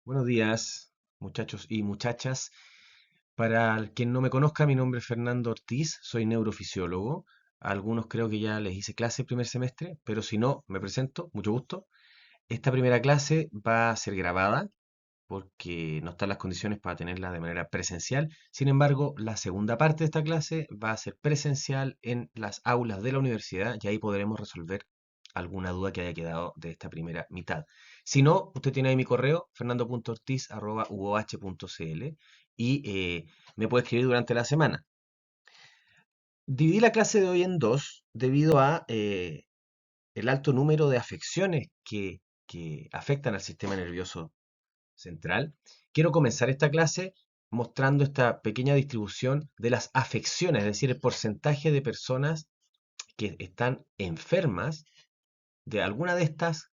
Buenos días, muchachos y muchachas. Para el quien no me conozca, mi nombre es Fernando Ortiz, soy neurofisiólogo. A algunos creo que ya les hice clase el primer semestre, pero si no, me presento, mucho gusto. Esta primera clase va a ser grabada porque no están las condiciones para tenerla de manera presencial. Sin embargo, la segunda parte de esta clase va a ser presencial en las aulas de la universidad y ahí podremos resolver alguna duda que haya quedado de esta primera mitad. Si no, usted tiene ahí mi correo, fernando.ortiz@uoh.cl y me puede escribir durante la semana. Dividí la clase de hoy en dos debido a el alto número de afecciones que afectan al sistema nervioso central. Quiero comenzar esta clase mostrando esta pequeña distribución de las afecciones, es decir, el porcentaje de personas que están enfermas de alguna de estas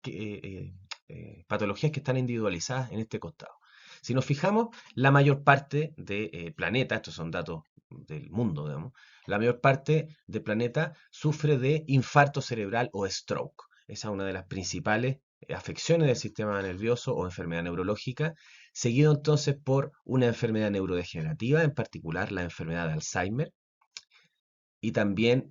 patologías que están individualizadas en este costado. Si nos fijamos, la mayor parte del planeta, estos son datos del mundo, digamos, la mayor parte del planeta sufre de infarto cerebral o stroke. Esa es una de las principales afecciones del sistema nervioso o enfermedad neurológica, seguido entonces por una enfermedad neurodegenerativa, en particular la enfermedad de Alzheimer, y también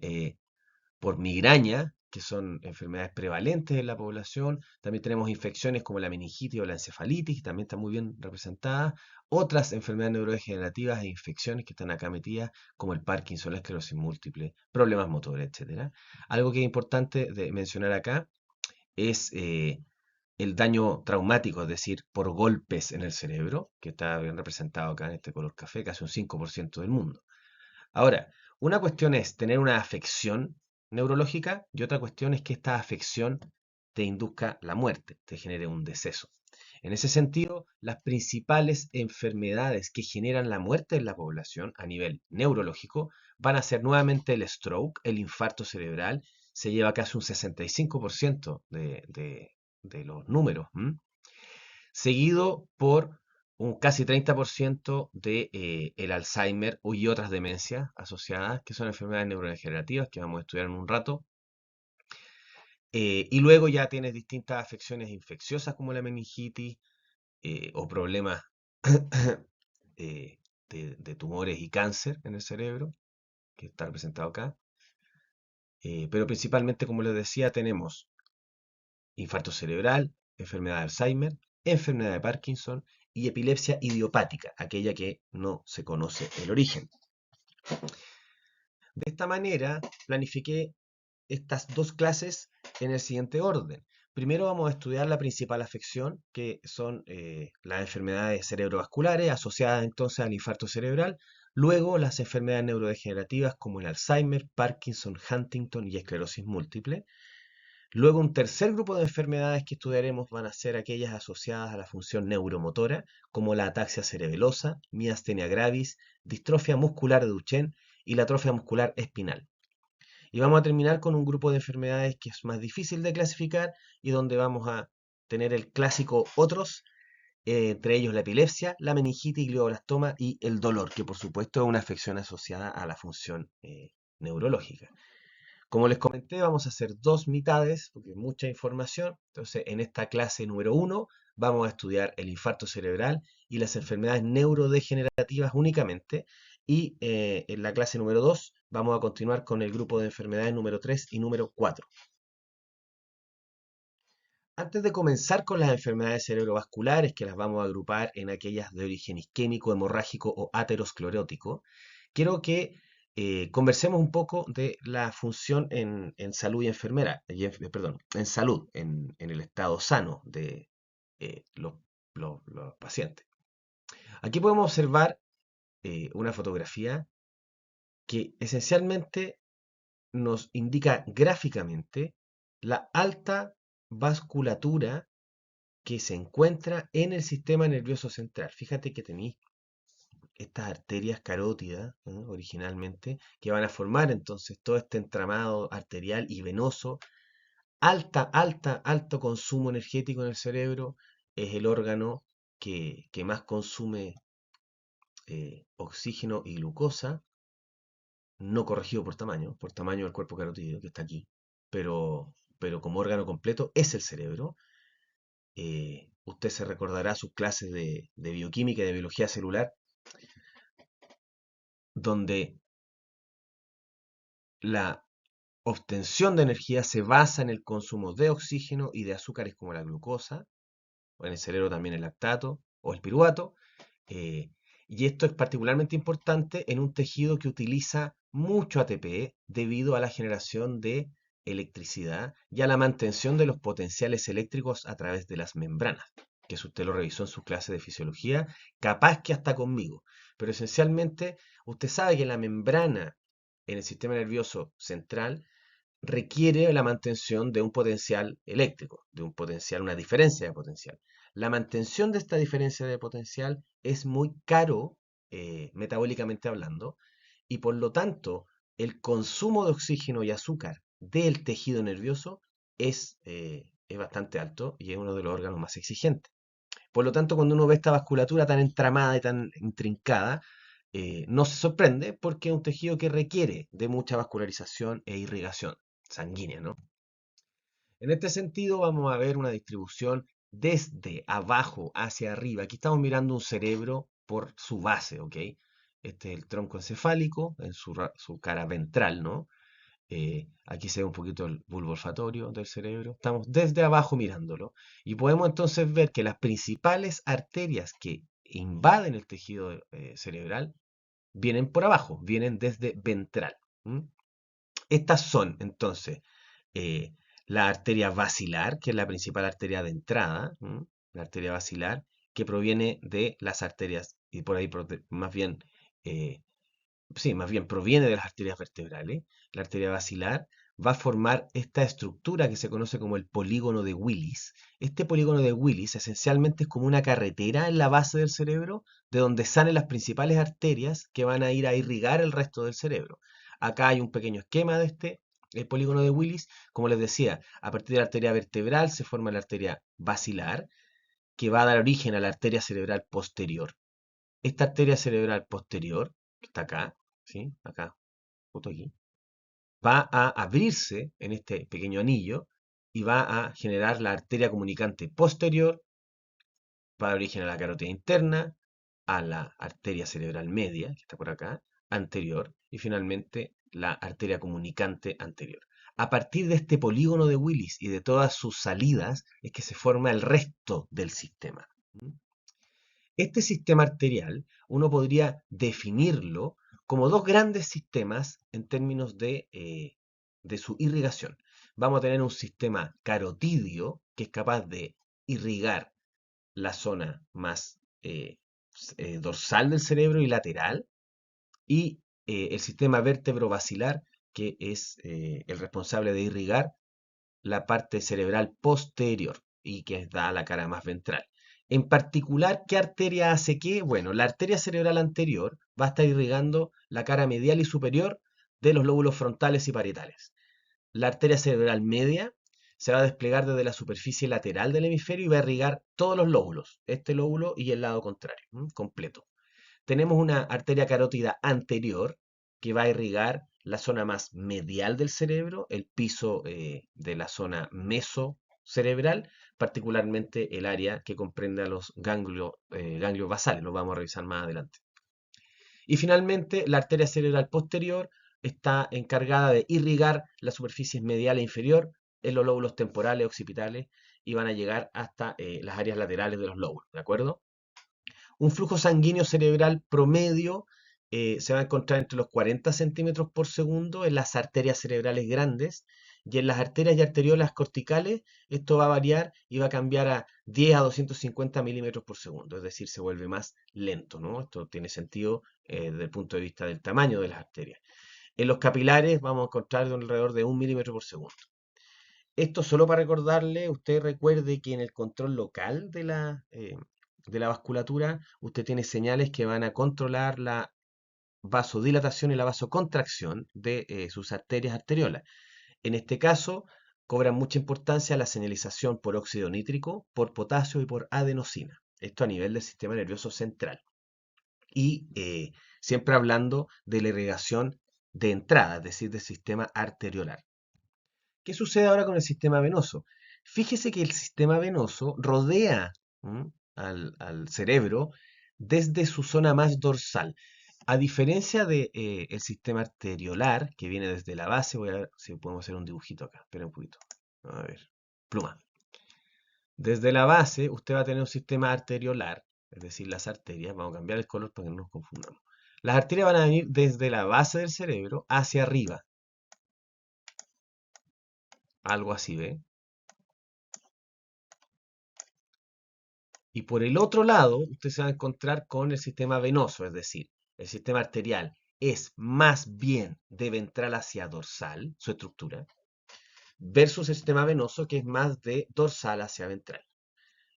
por migraña, que son enfermedades prevalentes en la población. También tenemos infecciones como la meningitis o la encefalitis, que también están muy bien representadas. Otras enfermedades neurodegenerativas e infecciones que están acá metidas, como el Parkinson, la esclerosis múltiple, problemas motores, etcétera. Algo que es importante de mencionar acá es el daño traumático, es decir, por golpes en el cerebro, que está bien representado acá en este color café, casi un 5% del mundo. Ahora, una cuestión es tener una afección neurológica y otra cuestión es que esta afección te induzca la muerte, te genere un deceso. En ese sentido, las principales enfermedades que generan la muerte en la población a nivel neurológico van a ser nuevamente el stroke, el infarto cerebral, se lleva casi un 65% de los números, seguido por un casi 30% de el Alzheimer y otras demencias asociadas, que son enfermedades neurodegenerativas que vamos a estudiar en un rato. Y luego ya tienes distintas afecciones infecciosas como la meningitis o problemas de tumores y cáncer en el cerebro, que está representado acá. Pero principalmente, como les decía, tenemos infarto cerebral, enfermedad de Alzheimer, enfermedad de Parkinson y epilepsia idiopática, aquella que no se conoce el origen. De esta manera, planifiqué estas dos clases en el siguiente orden. Primero vamos a estudiar la principal afección, que son las enfermedades cerebrovasculares asociadas entonces al infarto cerebral. Luego las enfermedades neurodegenerativas como el Alzheimer, Parkinson, Huntington y esclerosis múltiple. Luego, un tercer grupo de enfermedades que estudiaremos van a ser aquellas asociadas a la función neuromotora, como la ataxia cerebelosa, miastenia gravis, distrofia muscular de Duchenne y la atrofia muscular espinal. Y vamos a terminar con un grupo de enfermedades que es más difícil de clasificar y donde vamos a tener el clásico otros, entre ellos la epilepsia, la meningitis, glioblastoma y el dolor, que por supuesto es una afección asociada a la función neurológica. Como les comenté, vamos a hacer dos mitades, porque hay mucha información. Entonces, en esta clase número uno vamos a estudiar el infarto cerebral y las enfermedades neurodegenerativas únicamente. Y en la clase número 2 vamos a continuar con el grupo de enfermedades número 3 y número 4. Antes de comenzar con las enfermedades cerebrovasculares, que las vamos a agrupar en aquellas de origen isquémico, hemorrágico o aterosclerótico, quiero que conversemos un poco de la función en salud y enfermera, perdón, en salud, en el estado sano de los pacientes. Aquí podemos observar una fotografía que esencialmente nos indica gráficamente la alta vasculatura que se encuentra en el sistema nervioso central. Fíjate que tenéis estas arterias carótidas, originalmente, que van a formar entonces todo este entramado arterial y venoso. Alto consumo energético en el cerebro. Es el órgano que más consume oxígeno y glucosa, no corregido por tamaño del cuerpo carotídeo, que está aquí, pero como órgano completo es el cerebro. usted se recordará sus clases de bioquímica y de biología celular, donde la obtención de energía se basa en el consumo de oxígeno y de azúcares como la glucosa, o en el cerebro también el lactato o el piruvato. eh, y esto es particularmente importante en un tejido que utiliza mucho ATP debido a la generación de electricidad y a la mantención de los potenciales eléctricos a través de las membranas, que si usted lo revisó en sus clases de fisiología, capaz que hasta conmigo. Pero esencialmente, usted sabe que la membrana en el sistema nervioso central requiere la mantención de un potencial eléctrico, de un potencial, una diferencia de potencial. La mantención de esta diferencia de potencial es muy caro, metabólicamente hablando, y por lo tanto el consumo de oxígeno y azúcar del tejido nervioso es bastante alto y es uno de los órganos más exigentes. Por lo tanto, cuando uno ve esta vasculatura tan entramada y tan intrincada, no se sorprende porque es un tejido que requiere de mucha vascularización e irrigación sanguínea, ¿no? En este sentido, vamos a ver una distribución desde abajo hacia arriba. Aquí estamos mirando un cerebro por su base, ¿ok? Este es el tronco encefálico en su cara ventral, ¿no? Aquí se ve un poquito el bulbo olfatorio del cerebro. Estamos desde abajo mirándolo y podemos entonces ver que las principales arterias que invaden el tejido cerebral vienen por abajo, vienen desde ventral. ¿M? Estas son entonces eh, la arteria basilar, que es la principal arteria de entrada, la arteria basilar, que proviene de las arterias, y por ahí más bien eh, sí, más bien proviene de las arterias vertebrales. La arteria basilar va a formar esta estructura que se conoce como el polígono de Willis. Este polígono de Willis esencialmente es como una carretera en la base del cerebro de donde salen las principales arterias que van a ir a irrigar el resto del cerebro. Acá hay un pequeño esquema de este el polígono de Willis. Como les decía, a partir de la arteria vertebral se forma la arteria basilar que va a dar origen a la arteria cerebral posterior. Esta arteria cerebral posterior, que está acá, ¿sí? Acá, justo aquí, va a abrirse en este pequeño anillo y va a generar la arteria comunicante posterior, va a dar origen a la carótida interna, a la arteria cerebral media, que está por acá, anterior, y finalmente la arteria comunicante anterior. A partir de este polígono de Willis y de todas sus salidas es que se forma el resto del sistema. Este sistema arterial uno podría definirlo como dos grandes sistemas en términos de su irrigación. Vamos a tener un sistema carotidio que es capaz de irrigar la zona más dorsal del cerebro y lateral, y el sistema vértebro-basilar que es el responsable de irrigar la parte cerebral posterior y que da la cara más ventral. En particular, ¿qué arteria hace qué? Bueno, la arteria cerebral anterior va a estar irrigando la cara medial y superior de los lóbulos frontales y parietales. La arteria cerebral media se va a desplegar desde la superficie lateral del hemisferio y va a irrigar todos los lóbulos, este lóbulo y el lado contrario, completo. Tenemos una arteria carótida anterior que va a irrigar la zona más medial del cerebro, el piso de la zona mesocerebral, particularmente el área que comprende a los ganglios basales, lo vamos a revisar más adelante. Y finalmente, la arteria cerebral posterior está encargada de irrigar las superficies medial e inferior en los lóbulos temporales, occipitales, y van a llegar hasta las áreas laterales de los lóbulos, ¿de acuerdo? Un flujo sanguíneo cerebral promedio se va a encontrar entre los 40 centímetros por segundo en las arterias cerebrales grandes, y en las arterias y arteriolas corticales esto va a variar y va a cambiar a 10 a 250 milímetros por segundo, es decir, se vuelve más lento, ¿no? Esto tiene sentido desde el punto de vista del tamaño de las arterias. En los capilares vamos a encontrar de alrededor de 1 milímetro por segundo. Esto solo para recordarle, usted recuerde que en el control local de la vasculatura, usted tiene señales que van a controlar la vasodilatación y la vasocontracción de sus arterias arteriolas. En este caso, cobra mucha importancia la señalización por óxido nítrico, por potasio y por adenosina. Esto a nivel del sistema nervioso central. Y siempre hablando de la irrigación de entrada, es decir, del sistema arteriolar. ¿Qué sucede ahora con el sistema venoso? Fíjese que el sistema venoso rodea ¿m? Al cerebro desde su zona más dorsal. A diferencia de, el sistema arteriolar, que viene desde la base, voy a ver si podemos hacer un dibujito acá. Espera un poquito. A ver. Pluma. Desde la base, usted va a tener un sistema arteriolar, es decir, las arterias. Vamos a cambiar el color para que no nos confundamos. Las arterias van a venir desde la base del cerebro hacia arriba. Algo así, ¿ve? Y por el otro lado, usted se va a encontrar con el sistema venoso, es decir, el sistema arterial es más bien de ventral hacia dorsal, su estructura, versus el sistema venoso que es más de dorsal hacia ventral.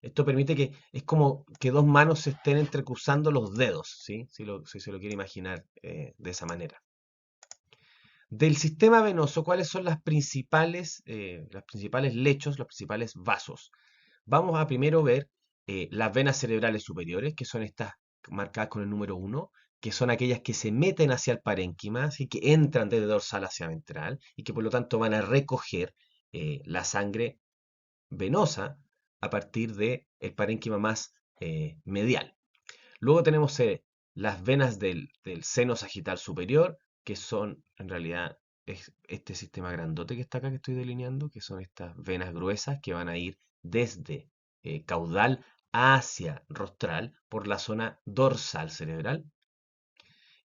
Esto permite que es como que dos manos se estén entrecruzando los dedos, ¿sí? Si se lo quiere imaginar de esa manera. Del sistema venoso, ¿cuáles son las principales lechos, los principales vasos? Vamos a primero ver las venas cerebrales superiores, que son estas marcadas con el número 1, que son aquellas que se meten hacia el parénquima, así que entran desde dorsal hacia ventral y que por lo tanto van a recoger la sangre venosa a partir del parénquima más medial. Luego tenemos las venas del seno sagital superior, que son en realidad este sistema grandote que está acá que estoy delineando, que son estas venas gruesas que van a ir desde caudal hacia rostral por la zona dorsal cerebral.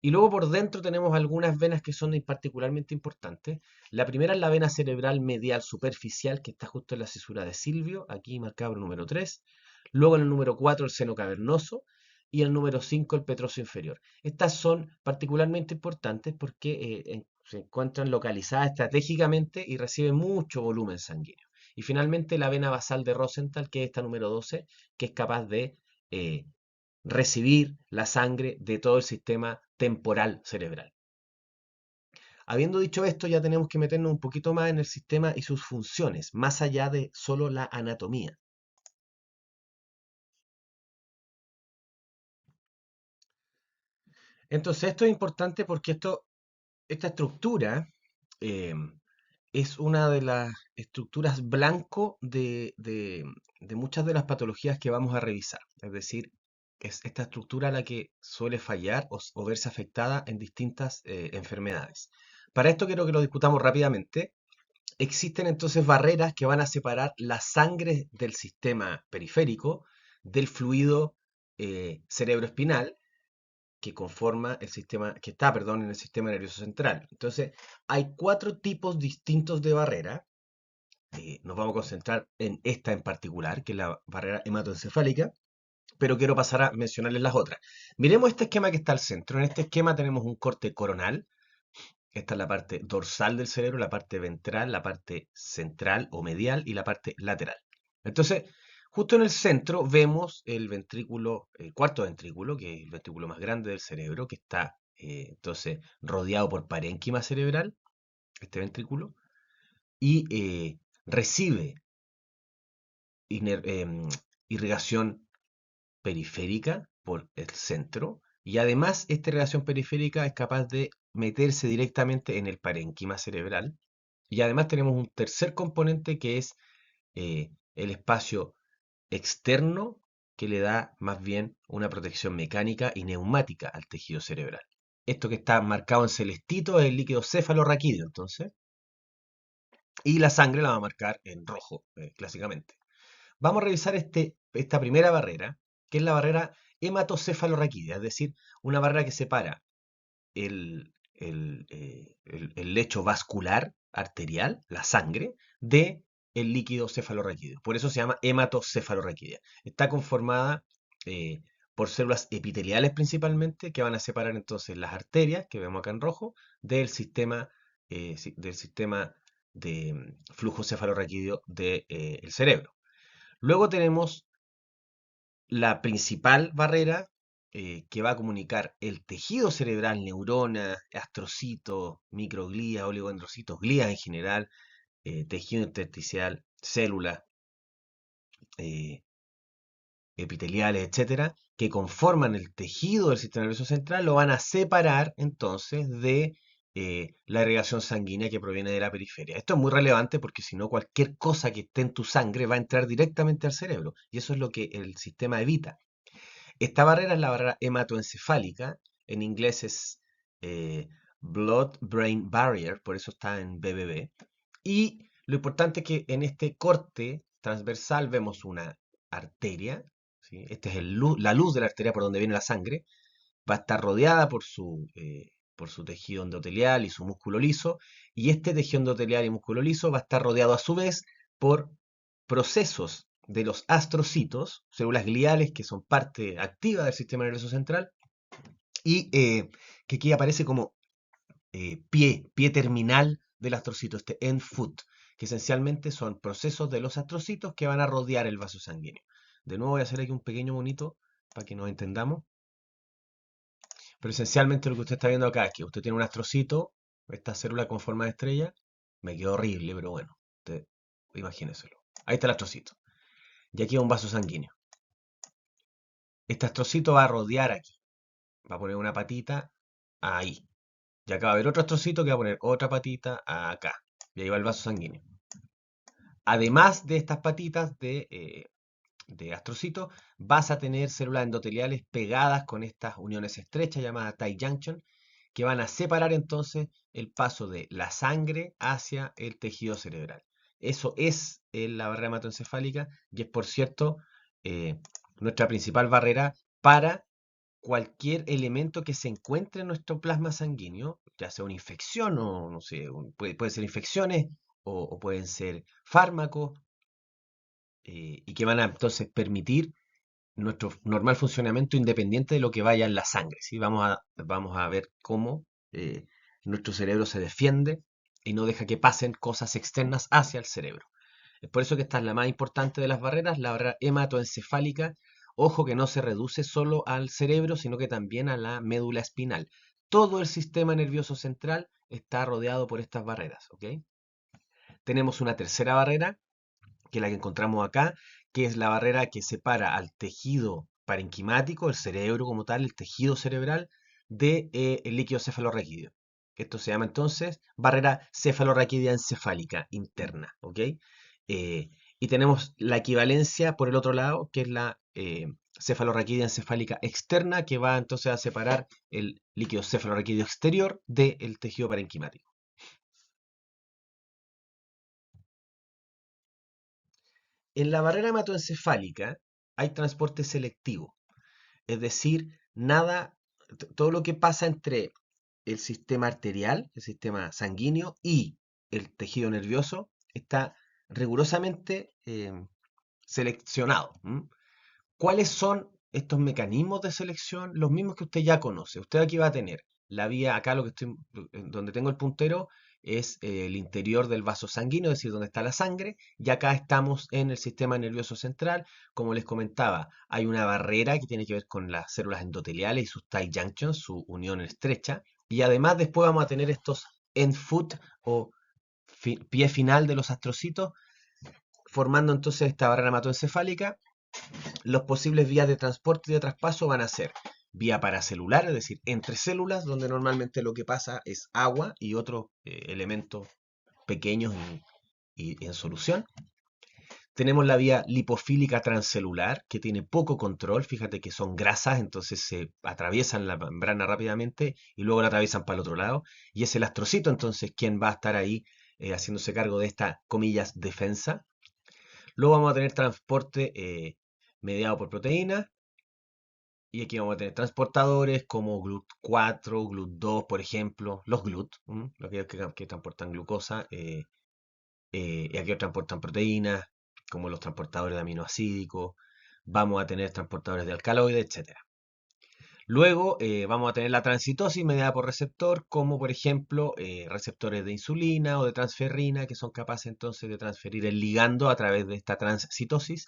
Y luego por dentro tenemos algunas venas que son particularmente importantes. La primera es la vena cerebral medial superficial, que está justo en la cisura de Silvio, aquí marcado el número 3. Luego en el número 4 el seno cavernoso y el número 5 el petroso inferior. Estas son particularmente importantes porque se encuentran localizadas estratégicamente y reciben mucho volumen sanguíneo. Y finalmente la vena basal de Rosenthal, que es esta número 12, que es capaz de eh, recibir la sangre de todo el sistema temporal cerebral. Habiendo dicho esto, ya tenemos que meternos un poquito más en el sistema y sus funciones, más allá de solo la anatomía. Entonces, esto es importante porque esta estructura eh, es una de las estructuras blanco de muchas de las patologías que vamos a revisar. Es decir, es esta estructura la que suele fallar o verse afectada en distintas enfermedades. Para esto quiero que lo discutamos rápidamente. Existen entonces barreras que van a separar la sangre del sistema periférico del fluido cerebroespinal que conforma el sistema, que está, perdón, en el sistema nervioso central. Entonces, hay cuatro tipos distintos de barrera. Nos vamos a concentrar en esta en particular, que es la barrera hematoencefálica, pero quiero pasar a mencionarles las otras. Miremos este esquema que está al centro. En este esquema tenemos un corte coronal. Esta es la parte dorsal del cerebro, la parte ventral, la parte central o medial y la parte lateral. Entonces, justo en el centro vemos el ventrículo, el cuarto ventrículo, que es el ventrículo más grande del cerebro, que está entonces rodeado por parénquima cerebral, este ventrículo, y recibe irrigación periférica por el centro, y además esta irrigación periférica es capaz de meterse directamente en el parénquima cerebral. Y además tenemos un tercer componente que es el espacio externo que le da más bien una protección mecánica y neumática al tejido cerebral. Esto que está marcado en celestito es el líquido cefalorraquídeo, entonces, y la sangre la va a marcar en rojo, clásicamente. Vamos a revisar esta primera barrera, que es la barrera hematocefalorraquídea, es decir, una barrera que separa el lecho vascular arterial, la sangre, de el líquido cefalorraquídeo. Por eso se llama hematocefalorraquídea. Está conformada por células epiteliales principalmente, que van a separar entonces las arterias, que vemos acá en rojo, del sistema de flujo cefalorraquídeo del cerebro. Luego tenemos la principal barrera que va a comunicar el tejido cerebral, neuronas, astrocitos, microglía, oligodendrocitos, glías en general, tejido intersticial, células eh, epiteliales, etcétera, que conforman el tejido del sistema nervioso central, lo van a separar entonces de la irrigación sanguínea que proviene de la periferia. Esto es muy relevante porque si no, cualquier cosa que esté en tu sangre va a entrar directamente al cerebro y eso es lo que el sistema evita. Esta barrera es la barrera hematoencefálica, en inglés es Blood-Brain Barrier, por eso está en BBB. Y lo importante es que en este corte transversal vemos una arteria, ¿sí? Esta es la luz de la arteria por donde viene la sangre, va a estar rodeada por su tejido endotelial y su músculo liso, y este tejido endotelial y músculo liso va a estar rodeado a su vez por procesos de los astrocitos, células gliales que son parte activa del sistema nervioso central, y que aquí aparece como pie terminal del astrocito, este end foot, que esencialmente son procesos de los astrocitos que van a rodear el vaso sanguíneo. De nuevo voy a hacer aquí un pequeño monito para que nos entendamos. Pero esencialmente lo que usted está viendo acá es que usted tiene un astrocito, esta célula con forma de estrella, me quedó horrible, pero bueno, usted imagínenselo. Ahí está el astrocito. Y aquí hay un vaso sanguíneo. Este astrocito va a rodear aquí, va a poner una patita ahí. Y acá va a haber otro astrocito que va a poner otra patita acá. Y ahí va el vaso sanguíneo. Además de estas patitas de astrocito, vas a tener células endoteliales pegadas con estas uniones estrechas llamadas tight junction, que van a separar entonces el paso de la sangre hacia el tejido cerebral. Eso es la barrera hematoencefálica y es, por cierto, eh, nuestra principal barrera para cualquier elemento que se encuentre en nuestro plasma sanguíneo, ya sea una infección o no sé, puede ser infecciones o pueden ser fármacos y que van a entonces permitir nuestro normal funcionamiento independiente de lo que vaya en la sangre, ¿sí? Vamos a ver cómo nuestro cerebro se defiende y no deja que pasen cosas externas hacia el cerebro. Es por eso que esta es la más importante de las barreras, la barrera hematoencefálica. Ojo que no se reduce solo al cerebro, sino que también a la médula espinal. Todo el sistema nervioso central está rodeado por estas barreras, ¿ok? Tenemos una tercera barrera, que es la que encontramos acá, que es la barrera que separa al tejido parenquimático, el cerebro como tal, el tejido cerebral, de, el líquido cefalorraquídeo. Esto se llama entonces barrera cefalorraquídea encefálica interna, ¿ok? Y tenemos la equivalencia por el otro lado, que es la cefalorraquídea encefálica externa, que va entonces a separar el líquido cefalorraquídeo exterior del tejido parenquimático. En la barrera hematoencefálica hay transporte selectivo, es decir, todo lo que pasa entre el sistema arterial, el sistema sanguíneo y el tejido nervioso está rigurosamente seleccionado. ¿Cuáles son estos mecanismos de selección? Los mismos que usted ya conoce. Usted aquí va a tener la vía, acá donde tengo el puntero, es el interior del vaso sanguíneo, es decir, donde está la sangre, y acá estamos en el sistema nervioso central. Como les comentaba, hay una barrera que tiene que ver con las células endoteliales y sus tight junctions, su unión estrecha, y además después vamos a tener estos end foot o pie final de los astrocitos, formando entonces esta barrera hematoencefálica. Los posibles vías de transporte y de traspaso van a ser vía paracelular, es decir, entre células, donde normalmente lo que pasa es agua y otros elementos pequeños y en solución. Tenemos la vía lipofílica transcelular, que tiene poco control. Fíjate que son grasas, entonces se atraviesan la membrana rápidamente y luego la atraviesan para el otro lado. Y es el astrocito, entonces, quien va a estar ahí haciéndose cargo de esta, comillas, defensa. Luego vamos a tener transporte mediado por proteínas. Y aquí vamos a tener transportadores como GLUT4, GLUT2, por ejemplo, los GLUT, aquellos que transportan glucosa, y aquellos transportan proteínas, como los transportadores de aminoácidos. Vamos a tener transportadores de alcaloides, etcétera. Luego vamos a tener la transcitosis mediada por receptor, como por ejemplo receptores de insulina o de transferrina, que son capaces entonces de transferir el ligando a través de esta transcitosis.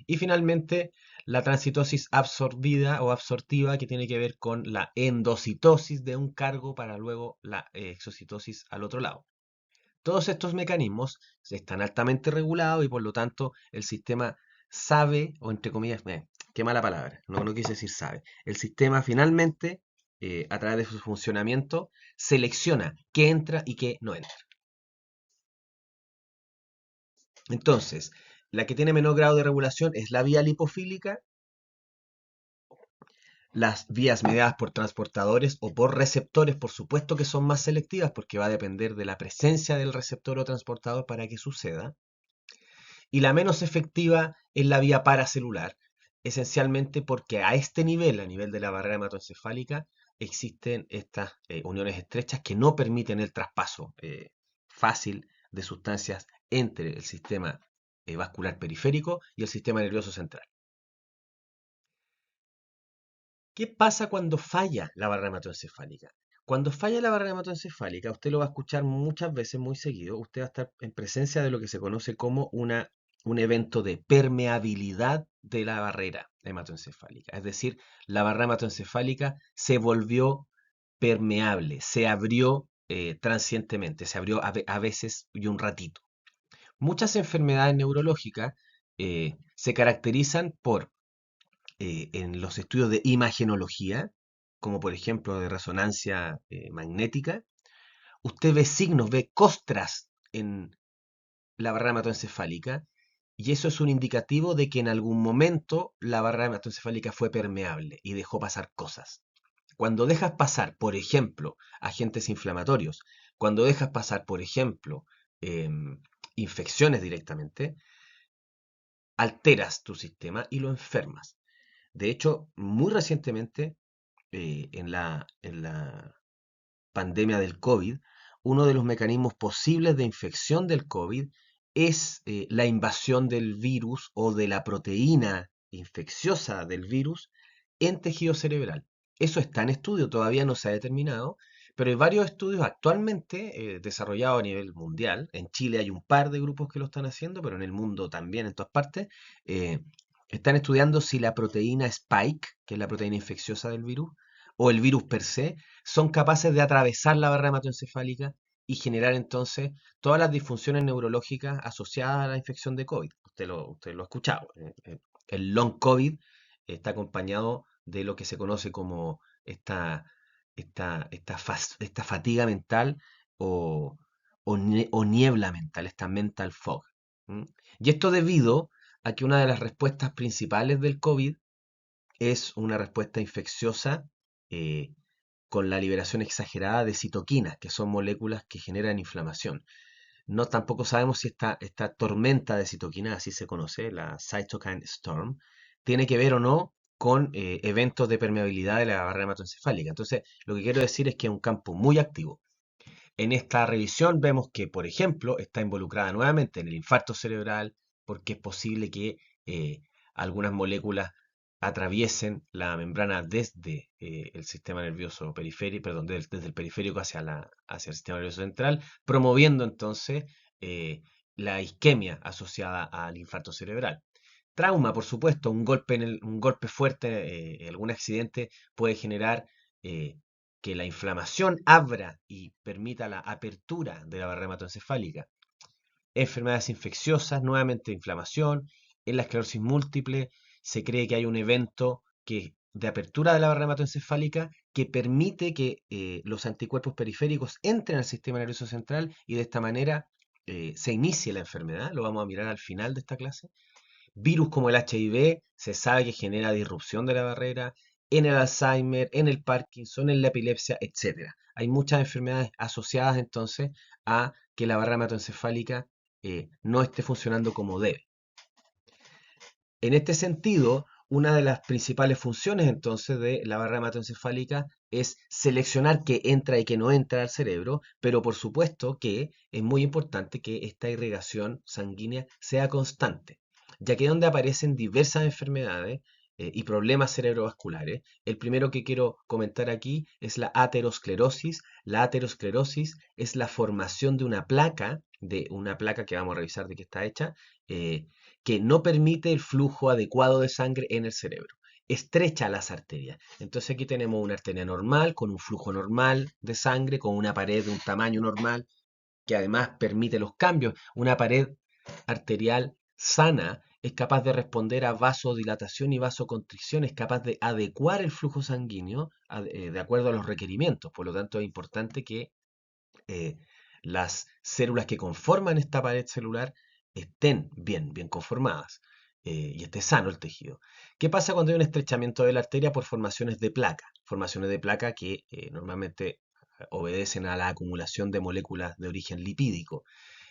Y finalmente, la transcitosis absorbida o absortiva, que tiene que ver con la endocitosis de un cargo para luego la exocitosis al otro lado. Todos estos mecanismos están altamente regulados y por lo tanto el sistema sabe, o entre comillas, qué mala palabra, no quise decir sabe. El sistema finalmente a través de su funcionamiento, selecciona qué entra y qué no entra. Entonces, la que tiene menor grado de regulación es la vía lipofílica. Las vías mediadas por transportadores o por receptores, por supuesto que son más selectivas porque va a depender de la presencia del receptor o transportador para que suceda. Y la menos efectiva es la vía paracelular, esencialmente porque a este nivel, a nivel de la barrera hematoencefálica, existen estas uniones estrechas que no permiten el traspaso fácil de sustancias entre el sistema vascular periférico y el sistema nervioso central. ¿Qué pasa cuando falla la barrera hematoencefálica? Cuando falla la barrera hematoencefálica, usted lo va a escuchar muchas veces, muy seguido, usted va a estar en presencia de lo que se conoce como un evento de permeabilidad de la barrera hematoencefálica. Es decir, la barrera hematoencefálica se volvió permeable, se abrió transientemente, se abrió a veces y un ratito. Muchas enfermedades neurológicas se caracterizan por en los estudios de imagenología, como por ejemplo de resonancia magnética, usted ve signos, ve costras en la barrera hematoencefálica, y eso es un indicativo de que en algún momento la barrera hematoencefálica fue permeable y dejó pasar cosas. Cuando dejas pasar, por ejemplo, agentes inflamatorios, cuando dejas pasar, por ejemplo, infecciones directamente, alteras tu sistema y lo enfermas. De hecho, muy recientemente, en la pandemia del COVID, uno de los mecanismos posibles de infección del COVID es la invasión del virus o de la proteína infecciosa del virus en tejido cerebral. Eso está en estudio, todavía no se ha determinado, pero hay varios estudios actualmente desarrollados a nivel mundial. En Chile hay un par de grupos que lo están haciendo, pero en el mundo también, en todas partes. eh, Están estudiando si la proteína Spike, que es la proteína infecciosa del virus, o el virus per se, son capaces de atravesar la barrera hematoencefálica y generar entonces todas las disfunciones neurológicas asociadas a la infección de COVID. Usted lo ha escuchado. El long COVID está acompañado de lo que se conoce como esta fatiga mental o, o niebla mental, esta mental fog. ¿Mm? Y esto debido a que una de las respuestas principales del COVID es una respuesta infecciosa eh, con la liberación exagerada de citoquinas, que son moléculas que generan inflamación. No tampoco sabemos si esta tormenta de citoquinas, así se conoce, la cytokine storm, tiene que ver o no con eventos de permeabilidad de la barrera hematoencefálica. Entonces, lo que quiero decir es que es un campo muy activo. En esta revisión vemos que, por ejemplo, está involucrada nuevamente en el infarto cerebral, porque es posible que algunas moléculas atraviesen la membrana desde el sistema nervioso periférico, perdón, desde el periférico hacia el sistema nervioso central, promoviendo entonces la isquemia asociada al infarto cerebral. Trauma, por supuesto, un golpe fuerte, algún accidente puede generar eh, que la inflamación abra y permita la apertura de la barrera hematoencefálica. Enfermedades infecciosas, nuevamente inflamación. En la esclerosis múltiple se cree que hay un evento de apertura de la barrera hematoencefálica que permite que los anticuerpos periféricos entren al sistema nervioso central y de esta manera se inicie la enfermedad. Lo vamos a mirar al final de esta clase. Virus como el HIV se sabe que genera disrupción de la barrera en el Alzheimer, en el Parkinson, en la epilepsia, etcétera. Hay muchas enfermedades asociadas entonces a que la barrera hematoencefálica no esté funcionando como debe. En este sentido, una de las principales funciones entonces de la barrera hematoencefálica es seleccionar qué entra y qué no entra al cerebro, pero por supuesto que es muy importante que esta irrigación sanguínea sea constante, ya que donde aparecen diversas enfermedades y problemas cerebrovasculares, el primero que quiero comentar aquí es la aterosclerosis. La aterosclerosis es la formación de una placa que vamos a revisar de qué está hecha, eh, que no permite el flujo adecuado de sangre en el cerebro. Estrecha las arterias. Entonces aquí tenemos una arteria normal, con un flujo normal de sangre, con una pared de un tamaño normal, que además permite los cambios. Una pared arterial sana es capaz de responder a vasodilatación y vasoconstricción, es capaz de adecuar el flujo sanguíneo de acuerdo a los requerimientos. Por lo tanto, es importante que eh, las células que conforman esta pared celular estén bien conformadas y esté sano el tejido. ¿Qué pasa cuando hay un estrechamiento de la arteria por formaciones de placa? Formaciones de placa que normalmente obedecen a la acumulación de moléculas de origen lipídico.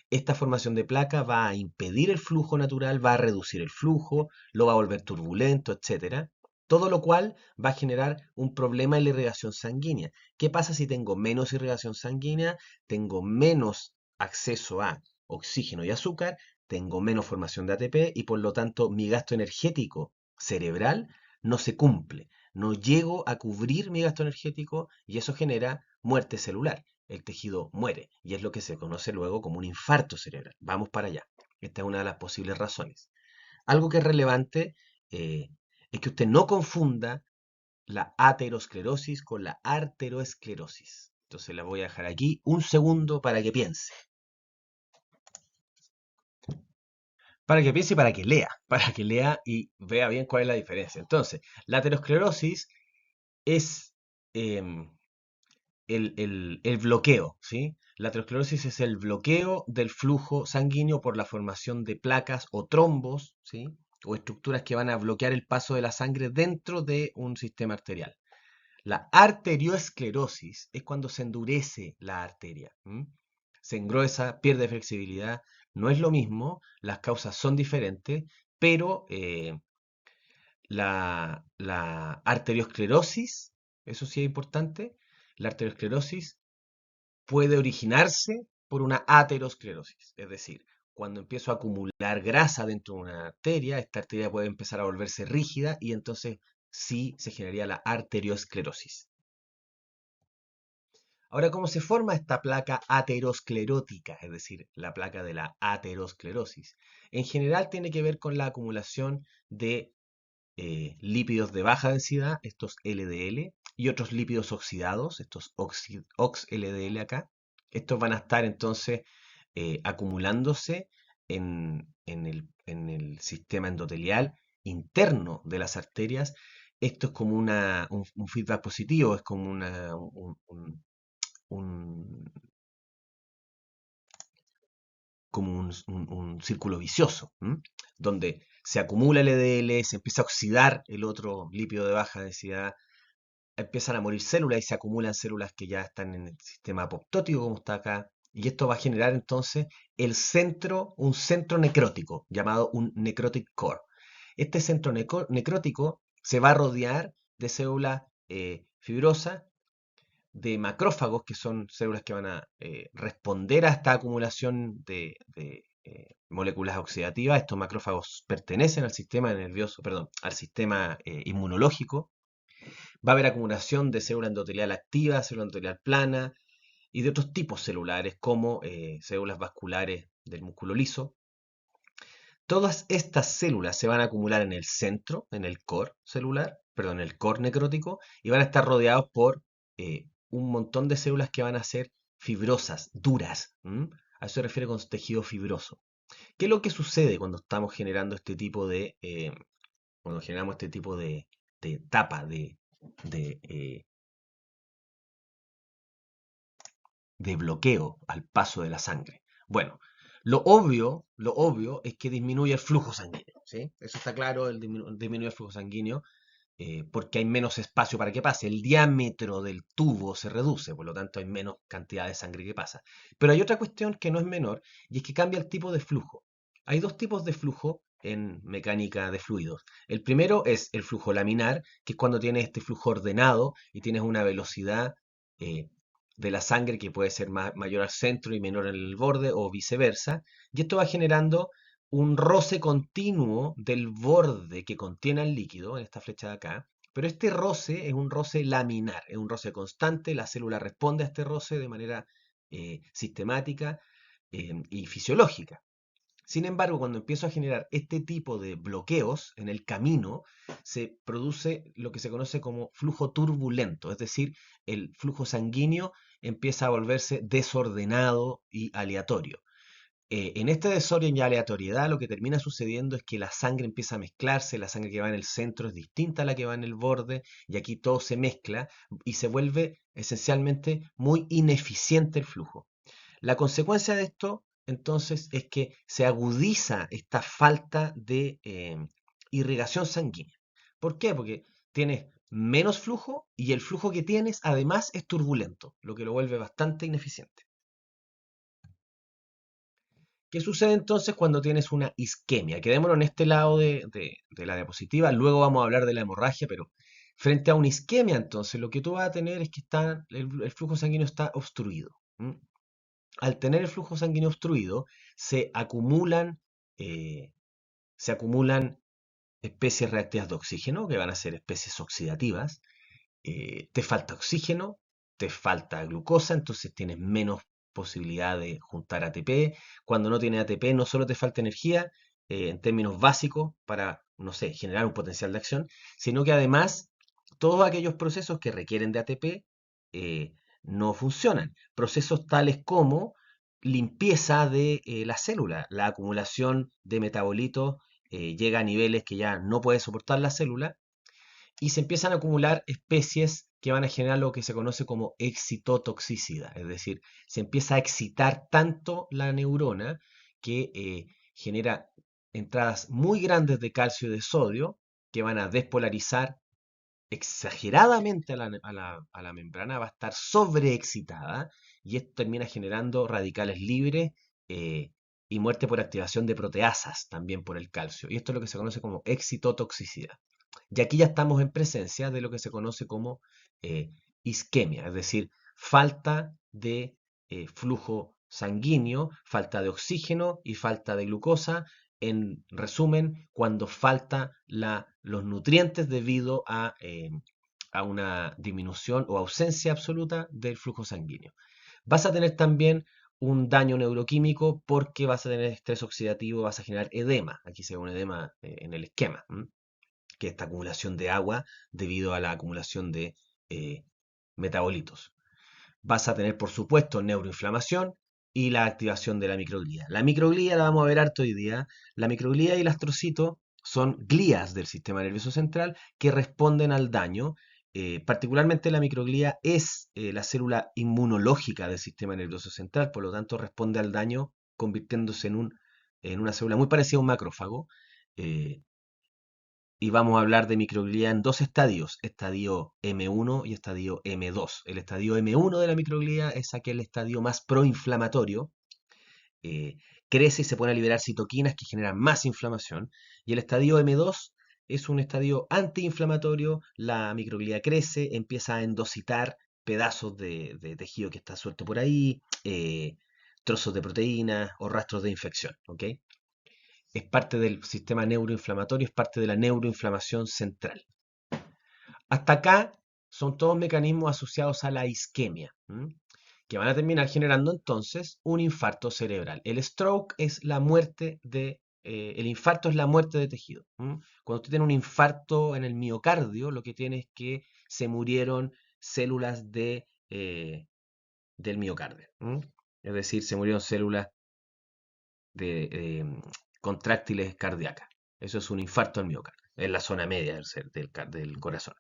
Esta formación de placa va a impedir el flujo natural, va a reducir el flujo, lo va a volver turbulento, etcétera. Todo lo cual va a generar un problema en la irrigación sanguínea. ¿Qué pasa si tengo menos irrigación sanguínea? Tengo menos acceso a oxígeno y azúcar, tengo menos formación de ATP y por lo tanto mi gasto energético cerebral no se cumple. No llego a cubrir mi gasto energético y eso genera muerte celular. El tejido muere y es lo que se conoce luego como un infarto cerebral. Vamos para allá. Esta es una de las posibles razones. Algo que es relevante eh, es que usted no confunda la aterosclerosis con la arteriosclerosis. Entonces la voy a dejar aquí un segundo para que piense. Para que piense y para que lea. Para que lea y vea bien cuál es la diferencia. Entonces, la aterosclerosis es el bloqueo, ¿sí? La aterosclerosis es el bloqueo del flujo sanguíneo por la formación de placas o trombos, ¿sí? O estructuras que van a bloquear el paso de la sangre dentro de un sistema arterial. La arteriosclerosis es cuando se endurece la arteria, ¿m? Se engruesa, pierde flexibilidad. No es lo mismo, las causas son diferentes, pero la arteriosclerosis, eso sí es importante, la arteriosclerosis puede originarse por una aterosclerosis, es decir, cuando empiezo a acumular grasa dentro de una arteria, esta arteria puede empezar a volverse rígida y entonces sí se generaría la arteriosclerosis. Ahora, ¿cómo se forma esta placa aterosclerótica, es decir, la placa de la aterosclerosis? En general tiene que ver con la acumulación de lípidos de baja densidad, estos LDL, y otros lípidos oxidados, estos OXLDL acá. Estos van a estar entonces acumulándose en el sistema endotelial interno de las arterias. Esto es como un feedback positivo, es como un- un círculo vicioso, ¿m? Donde se acumula el LDL, se empieza a oxidar el otro lípido de baja densidad, empiezan a morir células y se acumulan células que ya están en el sistema apoptótico, como está acá, y esto va a generar entonces un centro necrótico, llamado un necrotic core. Este centro necrótico se va a rodear de células fibrosas, de macrófagos, que son células que van a responder a esta acumulación de moléculas oxidativas. Estos macrófagos pertenecen al sistema nervioso, perdón, al sistema inmunológico. Va a haber acumulación de célula endotelial activa, célula endotelial plana y de otros tipos celulares como células vasculares del músculo liso. Todas estas células se van a acumular en el centro, en el core celular, perdón, en el core necrótico, y van a estar rodeados por un montón de células que van a ser fibrosas, duras. ¿M? A eso se refiere con tejido fibroso. ¿Qué es lo que sucede cuando estamos generando este tipo cuando generamos este tipo de tapa, de, eh, de bloqueo al paso de la sangre? Bueno, lo obvio es que disminuye el flujo sanguíneo, ¿sí? Eso está claro, disminuye el flujo sanguíneo porque hay menos espacio para que pase. El diámetro del tubo se reduce, por lo tanto hay menos cantidad de sangre que pasa. Pero hay otra cuestión que no es menor y es que cambia el tipo de flujo. Hay dos tipos de flujo en mecánica de fluidos. El primero es el flujo laminar, que es cuando tienes este flujo ordenado y tienes una velocidad eh, de la sangre que puede ser mayor al centro y menor en el borde o viceversa. Y esto va generando un roce continuo del borde que contiene el líquido, en esta flecha de acá, pero este roce es un roce laminar, es un roce constante, la célula responde a este roce de manera sistemática y fisiológica. Sin embargo, cuando empiezo a generar este tipo de bloqueos en el camino, se produce lo que se conoce como flujo turbulento, es decir, el flujo sanguíneo empieza a volverse desordenado y aleatorio. En este desorden y aleatoriedad lo que termina sucediendo es que la sangre empieza a mezclarse, la sangre que va en el centro es distinta a la que va en el borde, y aquí todo se mezcla y se vuelve esencialmente muy ineficiente el flujo. La consecuencia de esto, entonces, es que se agudiza esta falta de irrigación sanguínea. ¿Por qué? Porque tienes menos flujo y el flujo que tienes además es turbulento, lo que lo vuelve bastante ineficiente. ¿Qué sucede entonces cuando tienes una isquemia? Quedémonos en este lado de la diapositiva, luego vamos a hablar de la hemorragia, pero frente a una isquemia, entonces, lo que tú vas a tener es que el flujo sanguíneo está obstruido. ¿M? Al tener el flujo sanguíneo obstruido, se acumulan, eh, se acumulan especies reactivas de oxígeno, que van a ser especies oxidativas. Te falta oxígeno, te falta glucosa, entonces tienes menos posibilidad de juntar ATP. Cuando no tienes ATP, no solo te falta energía, en términos básicos, para, no sé, generar un potencial de acción, sino que además todos aquellos procesos que requieren de ATP no funcionan. Procesos tales como limpieza de la célula, la acumulación de metabolitos llega a niveles que ya no puede soportar la célula y se empiezan a acumular especies que van a generar lo que se conoce como excitotoxicidad, es decir, se empieza a excitar tanto la neurona que genera entradas muy grandes de calcio y de sodio que van a despolarizar exageradamente a la membrana, va a estar sobreexcitada y esto termina generando radicales libres eh, y muerte por activación de proteasas también por el calcio. Y esto es lo que se conoce como excitotoxicidad. Y aquí ya estamos en presencia de lo que se conoce como eh, isquemia, es decir, falta de flujo sanguíneo, falta de oxígeno y falta de glucosa. En resumen, cuando falta los nutrientes debido a una disminución o ausencia absoluta del flujo sanguíneo. Vas a tener también un daño neuroquímico porque vas a tener estrés oxidativo, vas a generar edema. Aquí se ve un edema en el esquema. Que es esta acumulación de agua debido a la acumulación de eh, metabolitos. Vas a tener, por supuesto, neuroinflamación y la activación de la microglía. La microglía la vamos a ver harto hoy día. La microglía y el astrocito son glías del sistema nervioso central que responden al daño. Particularmente la microglía es la célula inmunológica del sistema nervioso central, por lo tanto responde al daño convirtiéndose en una célula muy parecida a un macrófago. eh, y vamos a hablar de microglía en dos estadios, estadio M1 y estadio M2. El estadio M1 de la microglía es aquel estadio más proinflamatorio, eh, crece y se pone a liberar citoquinas que generan más inflamación, y el estadio M2 es un estadio antiinflamatorio, la microglía crece, empieza a endocitar pedazos de tejido que está suelto por ahí, trozos de proteínas o rastros de infección, ¿ok? Es parte del sistema neuroinflamatorio, es parte de la neuroinflamación central. Hasta acá son todos mecanismos asociados a la isquemia, que van a terminar generando entonces un infarto cerebral. El stroke es la muerte el infarto es la muerte de tejido. Cuando usted tiene un infarto en el miocardio, lo que tiene es que se murieron células del miocardio. Es decir, se murieron células de contráctiles cardíacas. Eso es un infarto al miocardio, en la zona media del corazón.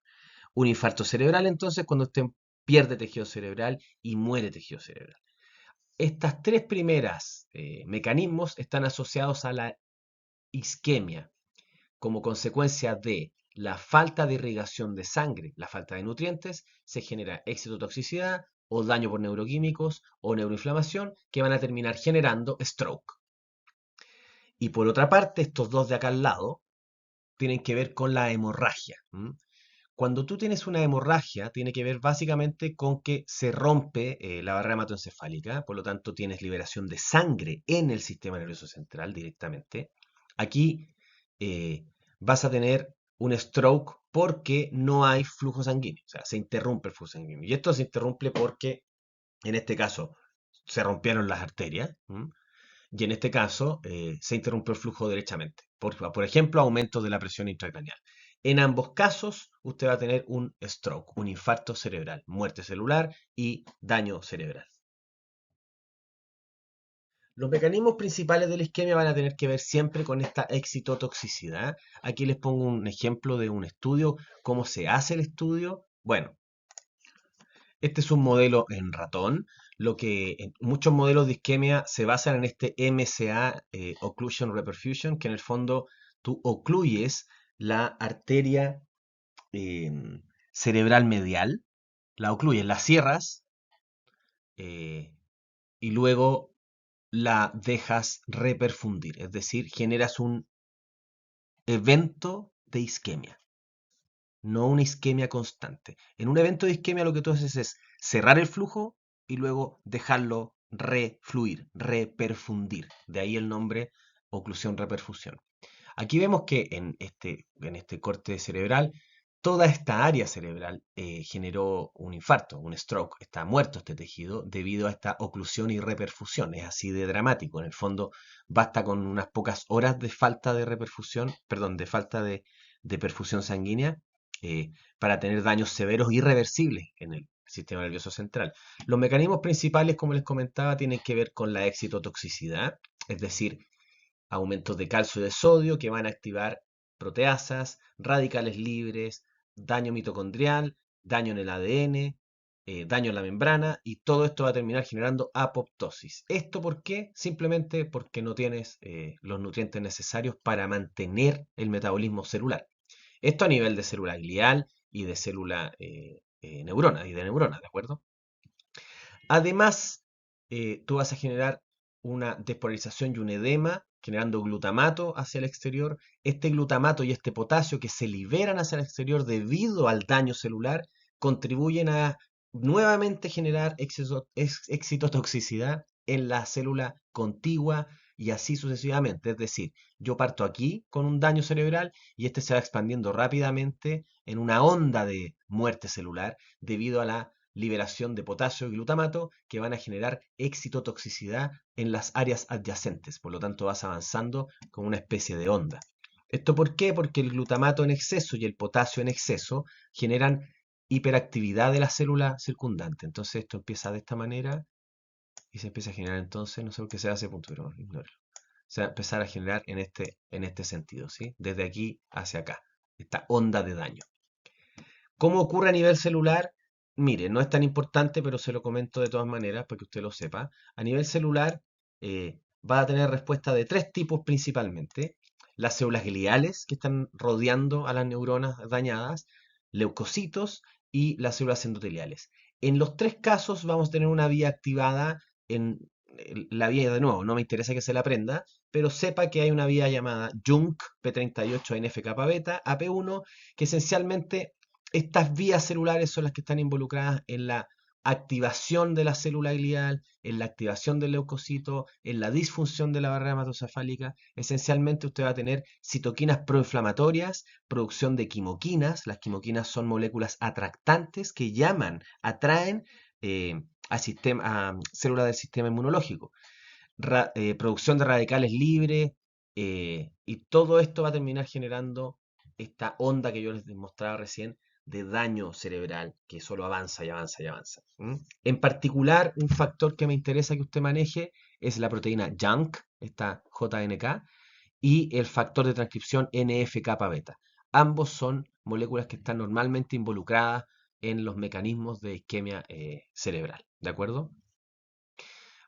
Un infarto cerebral, entonces, cuando usted pierde tejido cerebral y muere tejido cerebral. Estas tres primeras mecanismos están asociados a la isquemia como consecuencia de la falta de irrigación de sangre, la falta de nutrientes, se genera excitotoxicidad o daño por neuroquímicos o neuroinflamación que van a terminar generando stroke. Y por otra parte, estos dos de acá al lado tienen que ver con la hemorragia. Cuando tú tienes una hemorragia, tiene que ver básicamente con que se rompe la barrera hematoencefálica, por lo tanto tienes liberación de sangre en el sistema nervioso central directamente. Aquí vas a tener un stroke porque no hay flujo sanguíneo, o sea, se interrumpe el flujo sanguíneo. Y esto se interrumpe porque, en este caso, se rompieron las arterias. Y en este caso se interrumpió el flujo derechamente. Por ejemplo, aumento de la presión intracraneal. En ambos casos, usted va a tener un stroke, un infarto cerebral, muerte celular y daño cerebral. Los mecanismos principales de la isquemia van a tener que ver siempre con esta excitotoxicidad. Aquí les pongo un ejemplo de un estudio, cómo se hace el estudio. Bueno, este es un modelo en ratón. Lo que en muchos modelos de isquemia se basan en este MCA, Occlusion Reperfusion, que en el fondo tú ocluyes la arteria eh, cerebral medial, la ocluyes, la cierras eh, y luego la dejas reperfundir, es decir, generas un evento de isquemia, no una isquemia constante. En un evento de isquemia lo que tú haces es cerrar el flujo y luego dejarlo refluir, reperfundir. De ahí el nombre oclusión reperfusión. Aquí vemos que en este corte cerebral, toda esta área cerebral generó un infarto, un stroke. Está muerto este tejido debido a esta oclusión y reperfusión. Es así de dramático. En el fondo, basta con unas pocas horas de falta de reperfusión, perdón, de falta de perfusión sanguínea para tener daños severos irreversibles en el sistema nervioso central. Los mecanismos principales, como les comentaba, tienen que ver con la excitotoxicidad, es decir, aumentos de calcio y de sodio que van a activar proteasas, radicales libres, daño mitocondrial, daño en el ADN, daño en la membrana, y todo esto va a terminar generando apoptosis. ¿Esto por qué? Simplemente porque no tienes los nutrientes necesarios para mantener el metabolismo celular. Esto a nivel de célula glial y de célula neurona y de neuronas, ¿de acuerdo? Además, tú vas a generar una despolarización y un edema, generando glutamato hacia el exterior. Este glutamato y este potasio que se liberan hacia el exterior debido al daño celular contribuyen a nuevamente generar excitotoxicidad en la célula contigua y así sucesivamente. Es decir, yo parto aquí con un daño cerebral y este se va expandiendo rápidamente en una onda de muerte celular debido a la liberación de potasio y glutamato que van a generar excitotoxicidad en las áreas adyacentes. Por lo tanto, vas avanzando con una especie de onda. ¿Esto por qué? Porque el glutamato en exceso y el potasio en exceso generan hiperactividad de la célula circundante. Entonces esto empieza de esta manera y se empieza a generar entonces, no sé por qué se hace punto, pero ignóralo. Se va a empezar a generar en este sentido, ¿sí? Desde aquí hacia acá, esta onda de daño. ¿Cómo ocurre a nivel celular? Mire, no es tan importante, pero se lo comento de todas maneras para que usted lo sepa. A nivel celular va a tener respuesta de tres tipos principalmente. Las células gliales que están rodeando a las neuronas dañadas, leucocitos y las células endoteliales. En los tres casos vamos a tener una vía activada en la vía, de nuevo, no me interesa que se la aprenda, pero sepa que hay una vía llamada JUNC P38 NF-kappa beta, AP1, que esencialmente estas vías celulares son las que están involucradas en la activación de la célula glial, en la activación del leucocito, en la disfunción de la barrera hematocefálica. Esencialmente usted va a tener citoquinas proinflamatorias, producción de quimoquinas. Las quimoquinas son moléculas atractantes que llaman, atraen a células del sistema inmunológico. Producción de radicales libres y todo esto va a terminar generando esta onda que yo les mostraba recién de daño cerebral que solo avanza y avanza y avanza. En particular, un factor que me interesa que usted maneje es la proteína JNK, esta JNK, y el factor de transcripción NF-kappa beta. Ambos son moléculas que están normalmente involucradas en los mecanismos de isquemia cerebral. ¿De acuerdo?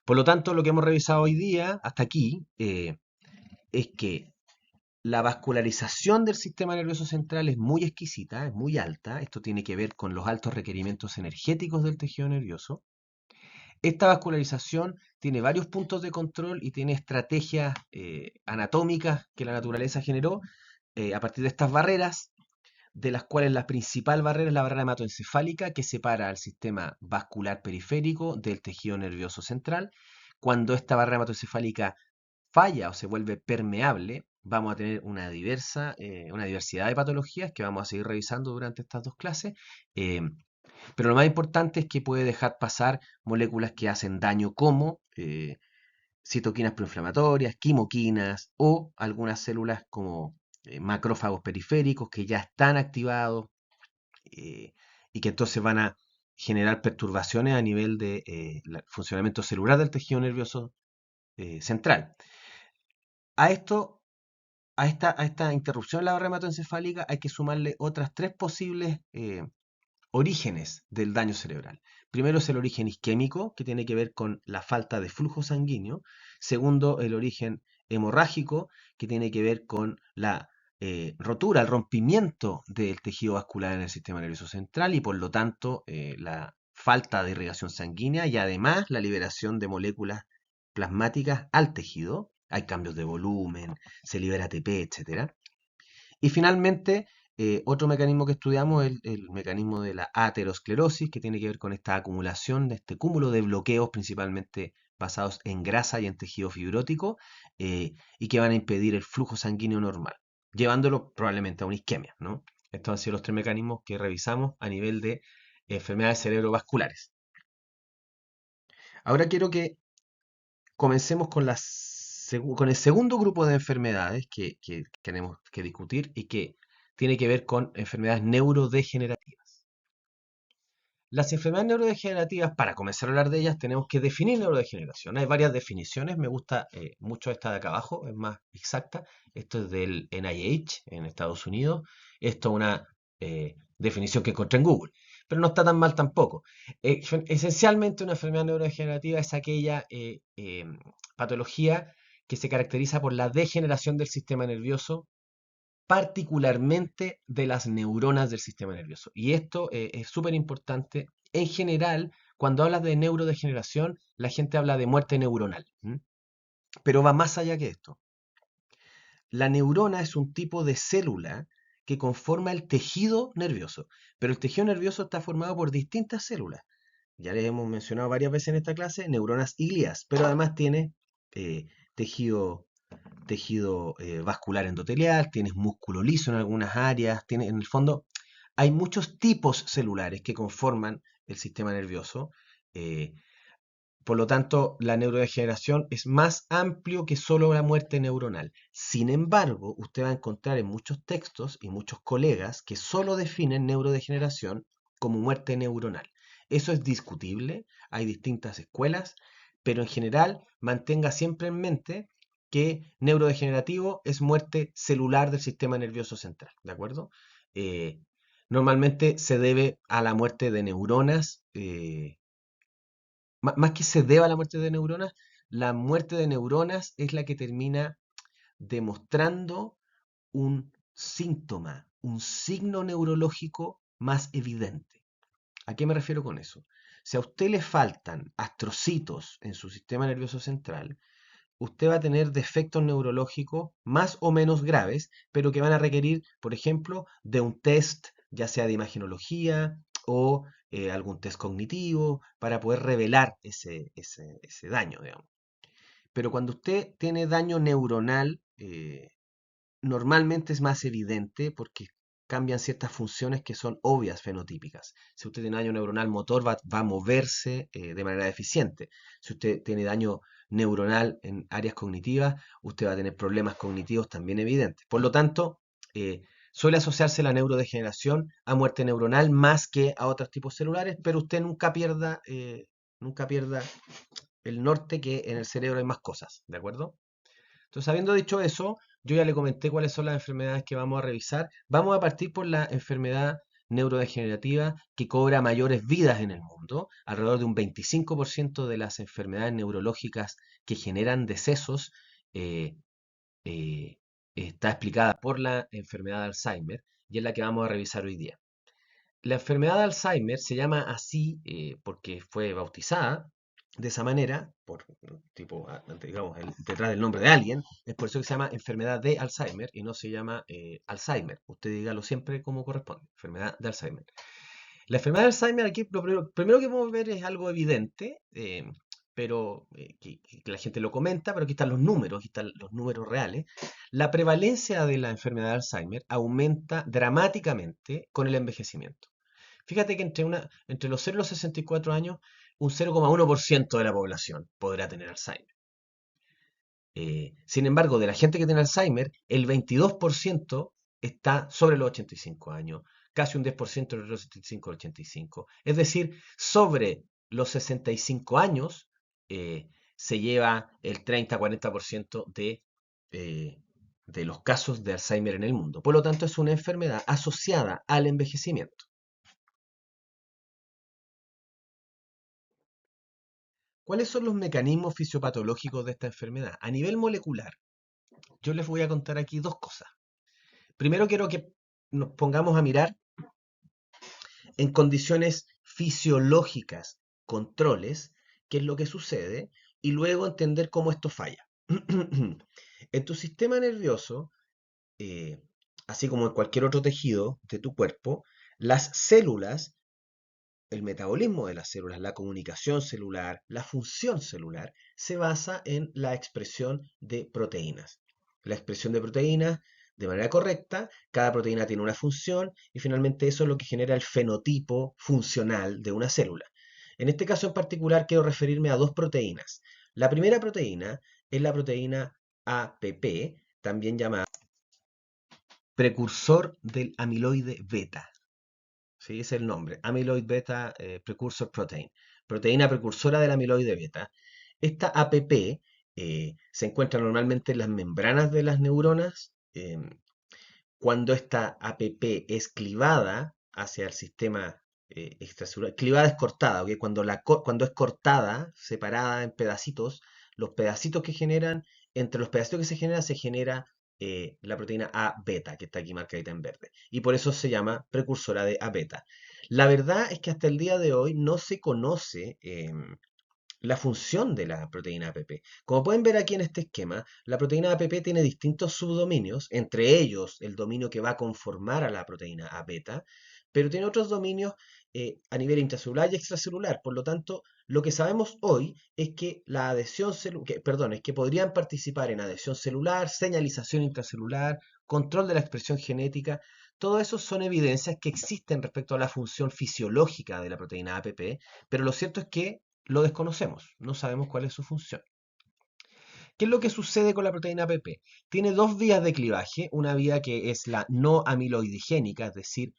Por lo tanto, lo que hemos revisado hoy día, hasta aquí, es que la vascularización del sistema nervioso central es muy exquisita, es muy alta. Esto tiene que ver con los altos requerimientos energéticos del tejido nervioso. Esta vascularización tiene varios puntos de control y tiene estrategias anatómicas que la naturaleza generó a partir de estas barreras, de las cuales la principal barrera es la barrera hematoencefálica que separa al sistema vascular periférico del tejido nervioso central. Cuando esta barrera hematoencefálica falla o se vuelve permeable, vamos a tener una diversidad de patologías que vamos a seguir revisando durante estas dos clases. eh, pero lo más importante es que puede dejar pasar moléculas que hacen daño como citoquinas proinflamatorias, quimoquinas o algunas células como macrófagos periféricos que ya están activados y que entonces van a generar perturbaciones a nivel de funcionamiento celular del tejido nervioso central. A esto, a esta interrupción de la barrera hematoencefálica hay que sumarle otras tres posibles orígenes del daño cerebral. Primero es el origen isquémico, que tiene que ver con la falta de flujo sanguíneo. Segundo, el origen hemorrágico, que tiene que ver con la rotura, el rompimiento del tejido vascular en el sistema nervioso central y por lo tanto la falta de irrigación sanguínea y además la liberación de moléculas plasmáticas al tejido. Hay cambios de volumen, se libera ATP, etcétera. Y finalmente, otro mecanismo que estudiamos es el mecanismo de la aterosclerosis, que tiene que ver con esta acumulación, de este cúmulo de bloqueos, principalmente basados en grasa y en tejido fibrótico, y que van a impedir el flujo sanguíneo normal, llevándolo probablemente a una isquemia, ¿no? Estos han sido los tres mecanismos que revisamos a nivel de enfermedades cerebrovasculares. Ahora quiero que comencemos con el segundo grupo de enfermedades que tenemos que discutir y que tiene que ver con enfermedades neurodegenerativas. Las enfermedades neurodegenerativas, para comenzar a hablar de ellas, tenemos que definir neurodegeneración. Hay varias definiciones, me gusta mucho esta de acá abajo, es más exacta. Esto es del NIH en Estados Unidos. Esto es una definición que encontré en Google, pero no está tan mal tampoco. Esencialmente una enfermedad neurodegenerativa es aquella patología que se caracteriza por la degeneración del sistema nervioso, particularmente de las neuronas del sistema nervioso. Y esto es súper importante. En general, cuando hablas de neurodegeneración, la gente habla de muerte neuronal, ¿m? Pero va más allá que esto. La neurona es un tipo de célula que conforma el tejido nervioso, pero el tejido nervioso está formado por distintas células. Ya les hemos mencionado varias veces en esta clase, neuronas y glías, pero además tiene eh, tejido vascular endotelial, tienes músculo liso en algunas áreas, en el fondo hay muchos tipos celulares que conforman el sistema nervioso. eh, por lo tanto, la neurodegeneración es más amplio que solo la muerte neuronal. Sin embargo, usted va a encontrar en muchos textos y muchos colegas que solo definen neurodegeneración como muerte neuronal. Eso es discutible, hay distintas escuelas, pero en general mantenga siempre en mente que neurodegenerativo es muerte celular del sistema nervioso central, ¿de acuerdo? Eh, Normalmente se debe a la muerte de neuronas, más que se deba a la muerte de neuronas, la muerte de neuronas es la que termina demostrando un síntoma, un signo neurológico más evidente. ¿A qué me refiero con eso? Si a usted le faltan astrocitos en su sistema nervioso central, usted va a tener defectos neurológicos más o menos graves, pero que van a requerir, por ejemplo, de un test, ya sea de imagenología o algún test cognitivo, para poder revelar ese daño, digamos. Pero cuando usted tiene daño neuronal, normalmente es más evidente porque cambian ciertas funciones que son obvias fenotípicas. Si usted tiene daño neuronal motor, va a moverse de manera eficiente. Si usted tiene daño neuronal en áreas cognitivas, usted va a tener problemas cognitivos también evidentes. Por lo tanto, suele asociarse la neurodegeneración a muerte neuronal más que a otros tipos celulares, pero usted nunca pierda el norte, que en el cerebro hay más cosas, ¿de acuerdo? Entonces, habiendo dicho eso, yo ya le comenté cuáles son las enfermedades que vamos a revisar. Vamos a partir por la enfermedad neurodegenerativa que cobra mayores vidas en el mundo. Alrededor de un 25% de las enfermedades neurológicas que generan decesos eh, eh, está explicada por la enfermedad de Alzheimer y es la que vamos a revisar hoy día. La enfermedad de Alzheimer se llama así porque fue bautizada de esa manera, por tipo, digamos, detrás del nombre de alguien, es por eso que se llama enfermedad de Alzheimer y no se llama Alzheimer. Usted dígalo siempre como corresponde, enfermedad de Alzheimer. La enfermedad de Alzheimer, aquí lo primero que podemos ver es algo evidente, pero que la gente lo comenta, pero aquí están los números, aquí están los números reales. La prevalencia de la enfermedad de Alzheimer aumenta dramáticamente con el envejecimiento. Fíjate que entre los 0 y los 64 años, un 0,1% de la población podrá tener Alzheimer. Sin embargo, de la gente que tiene Alzheimer, el 22% está sobre los 85 años, casi un 10% entre los 75 y los 85. Es decir, sobre los 65 años, se lleva el 30-40% de los casos de Alzheimer en el mundo. Por lo tanto, es una enfermedad asociada al envejecimiento. ¿Cuáles son los mecanismos fisiopatológicos de esta enfermedad? A nivel molecular, yo les voy a contar aquí dos cosas. Primero quiero que nos pongamos a mirar en condiciones fisiológicas, controles, qué es lo que sucede, y luego entender cómo esto falla. En tu sistema nervioso, eh, así como en cualquier otro tejido de tu cuerpo, las células, el metabolismo de las células, la comunicación celular, la función celular, se basa en la expresión de proteínas. La expresión de proteínas de manera correcta, cada proteína tiene una función y finalmente eso es lo que genera el fenotipo funcional de una célula. En este caso en particular quiero referirme a dos proteínas. La primera proteína es la proteína APP, también llamada precursor del amiloide beta. ¿Sí? Es el nombre, Amyloid Beta Precursor Protein, proteína precursora del amiloide beta. Esta APP se encuentra normalmente en las membranas de las neuronas. Cuando esta APP es clivada hacia el sistema extracelular, clivada es cortada, ¿ok? Cuando es cortada, separada en pedacitos, los pedacitos que generan, entre los pedacitos que se genera la proteína A beta, que está aquí marcadita en verde. Y por eso se llama precursora de A beta. La verdad es que hasta el día de hoy no se conoce la función de la proteína APP. Como pueden ver aquí en este esquema, la proteína APP tiene distintos subdominios, entre ellos el dominio que va a conformar a la proteína A beta, pero tiene otros dominios a nivel intracelular y extracelular. Por lo tanto, lo que sabemos hoy es que la adhesión es que podrían participar en adhesión celular, señalización intracelular, control de la expresión genética. Todo eso son evidencias que existen respecto a la función fisiológica de la proteína APP, pero lo cierto es que lo desconocemos, no sabemos cuál es su función. ¿Qué es lo que sucede con la proteína APP? Tiene dos vías de clivaje, una vía que es la no amiloidogénica, es decir,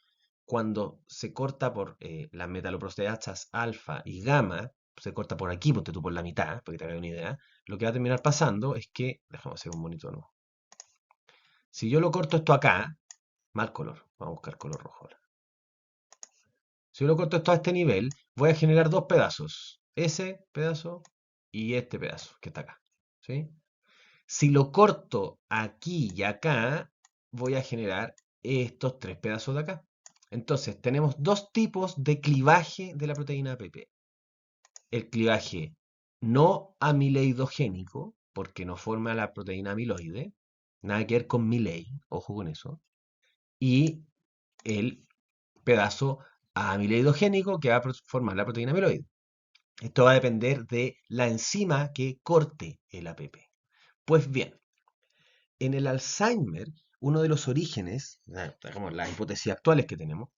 cuando se corta por las metaloproteasas alfa y gamma, se corta por aquí, ponte tú por la mitad, para que te hagas una idea, lo que va a terminar pasando es que, déjame hacer un bonito nuevo. Si yo lo corto esto acá, mal color, vamos a buscar color rojo ahora. Si yo lo corto esto a este nivel, voy a generar dos pedazos, ese pedazo y este pedazo que está acá, ¿sí? Si lo corto aquí y acá, voy a generar estos tres pedazos de acá. Entonces, tenemos dos tipos de clivaje de la proteína APP. El clivaje no amiloidogénico, porque no forma la proteína amiloide, nada que ver con Milei, ojo con eso, y el pedazo amiloidogénico que va a formar la proteína amiloide. Esto va a depender de la enzima que corte el APP. Pues bien, en el Alzheimer, uno de los orígenes, digamos, las hipótesis actuales que tenemos,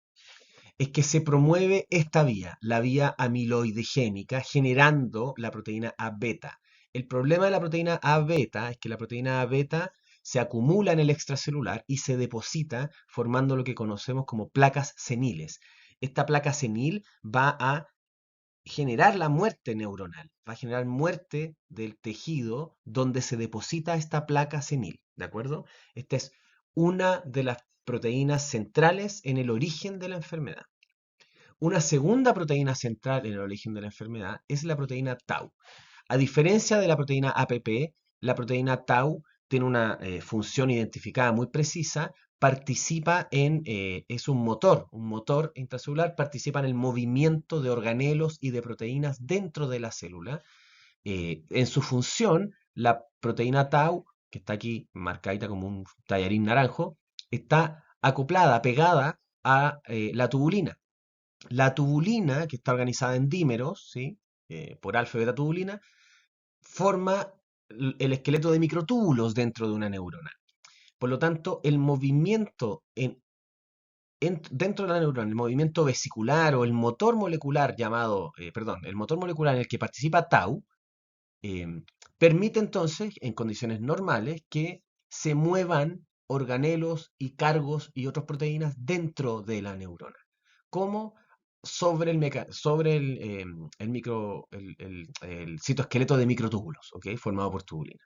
es que se promueve esta vía, la vía amiloidegénica, generando la proteína A beta. El problema de la proteína A beta es que la proteína A beta se acumula en el extracelular y se deposita formando lo que conocemos como placas seniles. Esta placa senil va a generar la muerte neuronal, va a generar muerte del tejido donde se deposita esta placa senil, ¿de acuerdo? Esta es una de las proteínas centrales en el origen de la enfermedad. Una segunda proteína central en el origen de la enfermedad es la proteína tau. A diferencia de la proteína APP, la proteína tau tiene una función identificada muy precisa, participa es un motor intracelular, participa en el movimiento de organelos y de proteínas dentro de la célula. En su función, la proteína tau, que está aquí marcadita como un tallarín naranjo, está acoplada, pegada a la tubulina. La tubulina, que está organizada en dímeros, ¿sí? Por alfa y beta tubulina, forma el esqueleto de microtúbulos dentro de una neurona. Por lo tanto, el movimiento dentro de la neurona, el movimiento vesicular o el motor molecular el motor molecular en el que participa tau, permite entonces, en condiciones normales, que se muevan organelos y cargos y otras proteínas dentro de la neurona. ¿Cómo? el citoesqueleto de microtúbulos, ¿ok? Formado por tubulina.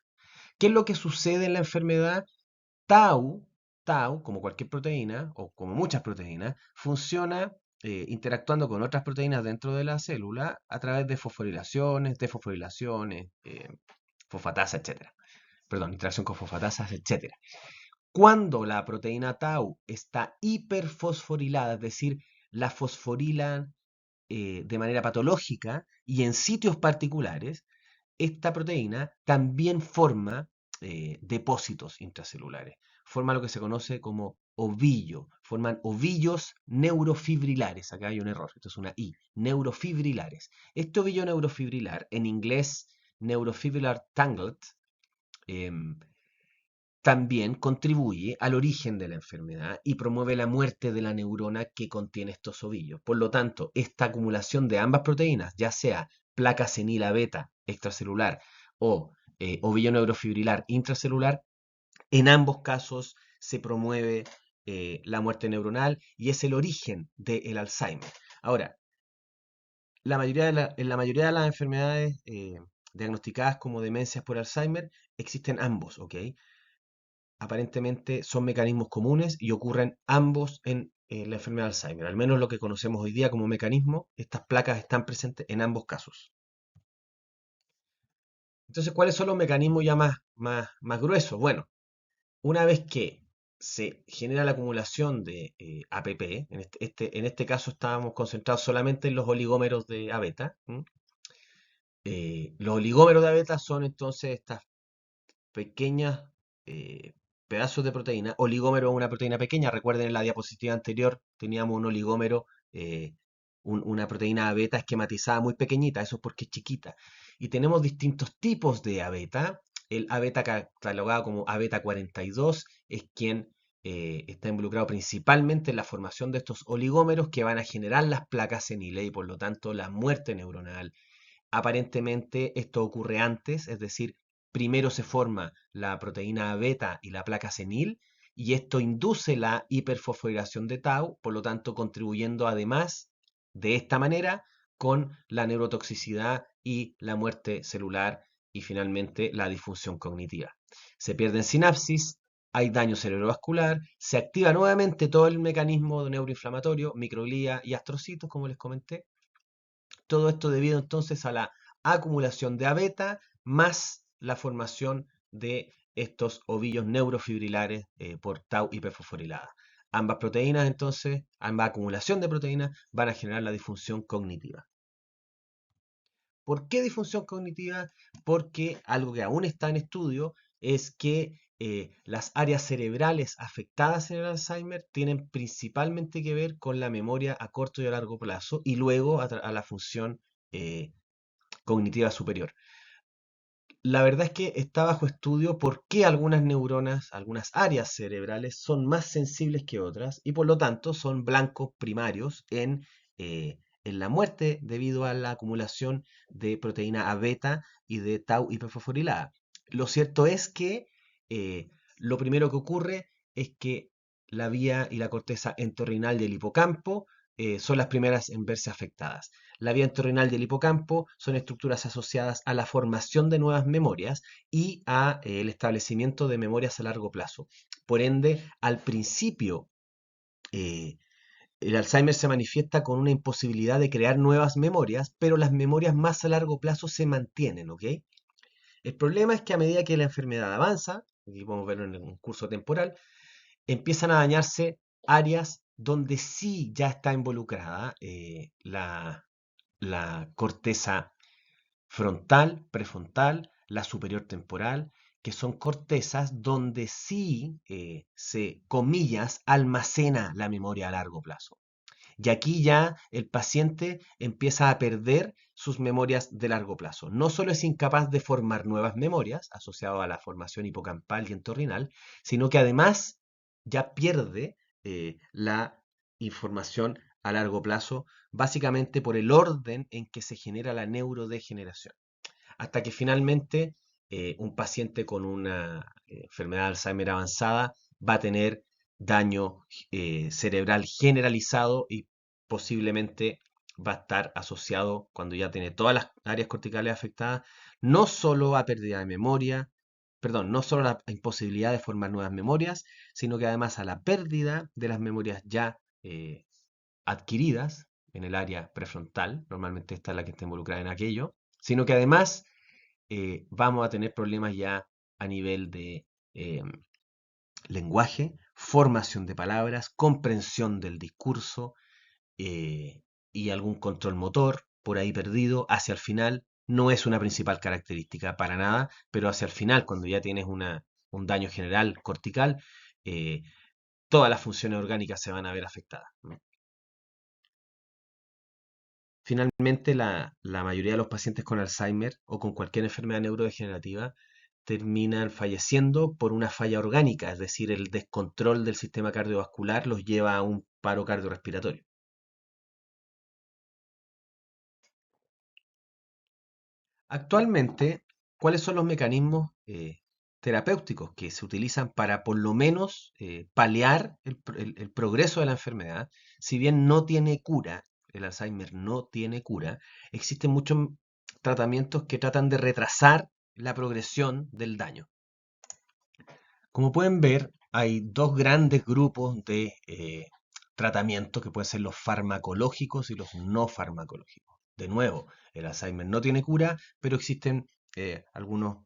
¿Qué es lo que sucede en la enfermedad? Tau, Tau, como cualquier proteína, o como muchas proteínas, funciona interactuando con otras proteínas dentro de la célula a través de fosforilaciones, desfosforilaciones, fosfatasa, etcétera. Perdón, interacción con fosfatasas, etcétera. Cuando la proteína tau está hiperfosforilada, es decir, la fosforilan de manera patológica y en sitios particulares, esta proteína también forma depósitos intracelulares. Forma lo que se conoce como ovillo. Forman ovillos neurofibrilares. Acá hay un error, esto es una I. Neurofibrilares. Este ovillo neurofibrilar, en inglés neurofibrilar tanglet, em, también contribuye al origen de la enfermedad y promueve la muerte de la neurona que contiene estos ovillos. Por lo tanto, esta acumulación de ambas proteínas, ya sea placa senila beta extracelular o ovillo neurofibrilar intracelular, en ambos casos se promueve la muerte neuronal y es el origen del Alzheimer. Ahora, en la mayoría de las enfermedades diagnosticadas como demencias por Alzheimer existen ambos, ¿ok? Aparentemente son mecanismos comunes y ocurren ambos en la enfermedad de Alzheimer. Al menos lo que conocemos hoy día como mecanismo, estas placas están presentes en ambos casos. Entonces, ¿cuáles son los mecanismos ya más gruesos? Bueno, una vez que se genera la acumulación de APP, en este caso estábamos concentrados solamente en los oligómeros de A beta. Los oligómeros de A beta son entonces estas pequeñas eh, pedazos de proteína. Oligómero es una proteína pequeña. Recuerden en la diapositiva anterior teníamos un oligómero, una proteína A beta esquematizada muy pequeñita. Eso es porque es chiquita. Y tenemos distintos tipos de A beta. El A beta catalogado como A beta 42 es quien está involucrado principalmente en la formación de estos oligómeros que van a generar las placas seniles y por lo tanto la muerte neuronal. Aparentemente esto ocurre antes, es decir, primero se forma la proteína beta y la placa senil, y esto induce la hiperfosforilación de tau, por lo tanto contribuyendo además de esta manera con la neurotoxicidad y la muerte celular y finalmente la disfunción cognitiva. Se pierden sinapsis, hay daño cerebrovascular, se activa nuevamente todo el mecanismo neuroinflamatorio, microglía y astrocitos, como les comenté, todo esto debido entonces a la acumulación de A beta más la formación de estos ovillos neurofibrilares por tau hiperfosforilada. Ambas proteínas entonces, ambas acumulación de proteínas van a generar la disfunción cognitiva. ¿Por qué disfunción cognitiva? Porque algo que aún está en estudio es que las áreas cerebrales afectadas en el Alzheimer tienen principalmente que ver con la memoria a corto y a largo plazo y luego a la función eh, cognitiva superior. La verdad es que está bajo estudio por qué algunas neuronas, algunas áreas cerebrales son más sensibles que otras y por lo tanto son blancos primarios en la muerte debido a la acumulación de proteína A beta y de tau hiperfosforilada. Lo cierto es que lo primero que ocurre es que la vía y la corteza entorrinal del hipocampo son las primeras en verse afectadas. La vía entorrinal del hipocampo son estructuras asociadas a la formación de nuevas memorias y a el establecimiento de memorias a largo plazo. Por ende, al principio, eh, el Alzheimer se manifiesta con una imposibilidad de crear nuevas memorias, pero las memorias más a largo plazo se mantienen, ¿ok? El problema es que a medida que la enfermedad avanza, y podemos verlo en un curso temporal, empiezan a dañarse áreas donde sí ya está involucrada la corteza frontal, prefrontal, la superior temporal, que son cortezas donde sí se, comillas, almacena la memoria a largo plazo. Y aquí ya el paciente empieza a perder sus memorias de largo plazo. No solo es incapaz de formar nuevas memorias asociadas a la formación hipocampal y entorrinal, sino que además ya pierde la información a largo plazo, básicamente por el orden en que se genera la neurodegeneración. Hasta que finalmente un paciente con una enfermedad de Alzheimer avanzada va a tener daño cerebral generalizado y posiblemente va a estar asociado cuando ya tiene todas las áreas corticales afectadas, no solo a pérdida de memoria, perdón, no solo a la imposibilidad de formar nuevas memorias, sino que además a la pérdida de las memorias ya adquiridas en el área prefrontal, normalmente esta es la que está involucrada en aquello, sino que además vamos a tener problemas ya a nivel de lenguaje, formación de palabras, comprensión del discurso eh, y algún control motor por ahí perdido hacia el final. No es una principal característica para nada, pero hacia el final, cuando ya tienes un daño general cortical, eh, todas las funciones orgánicas se van a ver afectadas, ¿no? Finalmente, la mayoría de los pacientes con Alzheimer o con cualquier enfermedad neurodegenerativa terminan falleciendo por una falla orgánica, es decir, el descontrol del sistema cardiovascular los lleva a un paro cardiorrespiratorio. Actualmente, ¿cuáles son los mecanismos terapéuticos que se utilizan para por lo menos paliar el progreso de la enfermedad? Si bien no tiene cura, el Alzheimer no tiene cura, existen muchos tratamientos que tratan de retrasar la progresión del daño. Como pueden ver, hay dos grandes grupos de tratamientos que pueden ser los farmacológicos y los no farmacológicos. De nuevo, el Alzheimer no tiene cura, pero existen algunos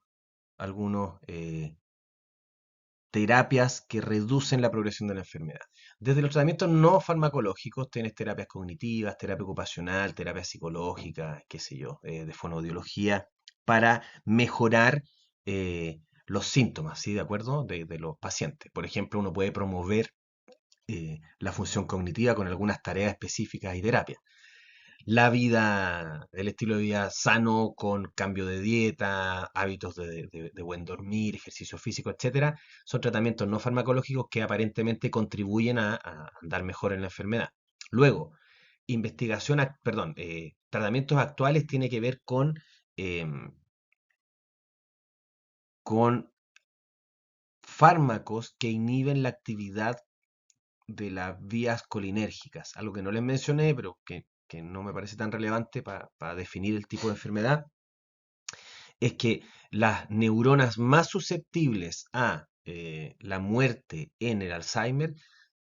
terapias que reducen la progresión de la enfermedad. Desde los tratamientos no farmacológicos tienes terapias cognitivas, terapia ocupacional, terapia psicológica, qué sé yo, de fonoaudiología, para mejorar los síntomas, ¿sí? ¿De acuerdo? De los pacientes. Por ejemplo, uno puede promover la función cognitiva con algunas tareas específicas y terapias. La vida, el estilo de vida sano con cambio de dieta, hábitos de buen dormir, ejercicio físico, etcétera, son tratamientos no farmacológicos que aparentemente contribuyen a andar mejor en la enfermedad. Luego, tratamientos actuales tiene que ver em, con fármacos que inhiben la actividad de las vías colinérgicas, algo que no les mencioné, pero que no me parece tan relevante para definir el tipo de enfermedad, es que las neuronas más susceptibles a la muerte en el Alzheimer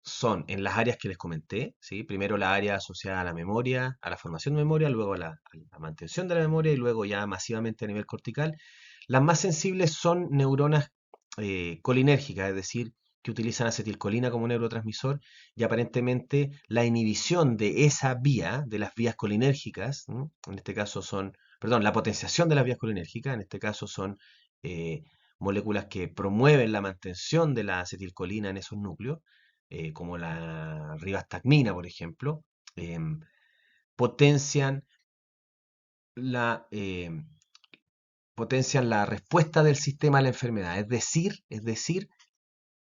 son en las áreas que les comenté, ¿sí? Primero la área asociada a la memoria, a la formación de memoria, luego a la mantención de la memoria y luego ya masivamente a nivel cortical. Las más sensibles son neuronas colinérgicas, es decir, que utilizan acetilcolina como neurotransmisor y aparentemente la inhibición de esa vía, de las vías colinérgicas, ¿no? En este caso son, perdón, la potenciación de las vías colinérgicas, en este caso son eh, moléculas que promueven la mantención de la acetilcolina en esos núcleos, como la ribastacmina, por ejemplo, em, potencian la, potencian la respuesta del sistema a la enfermedad, es decir,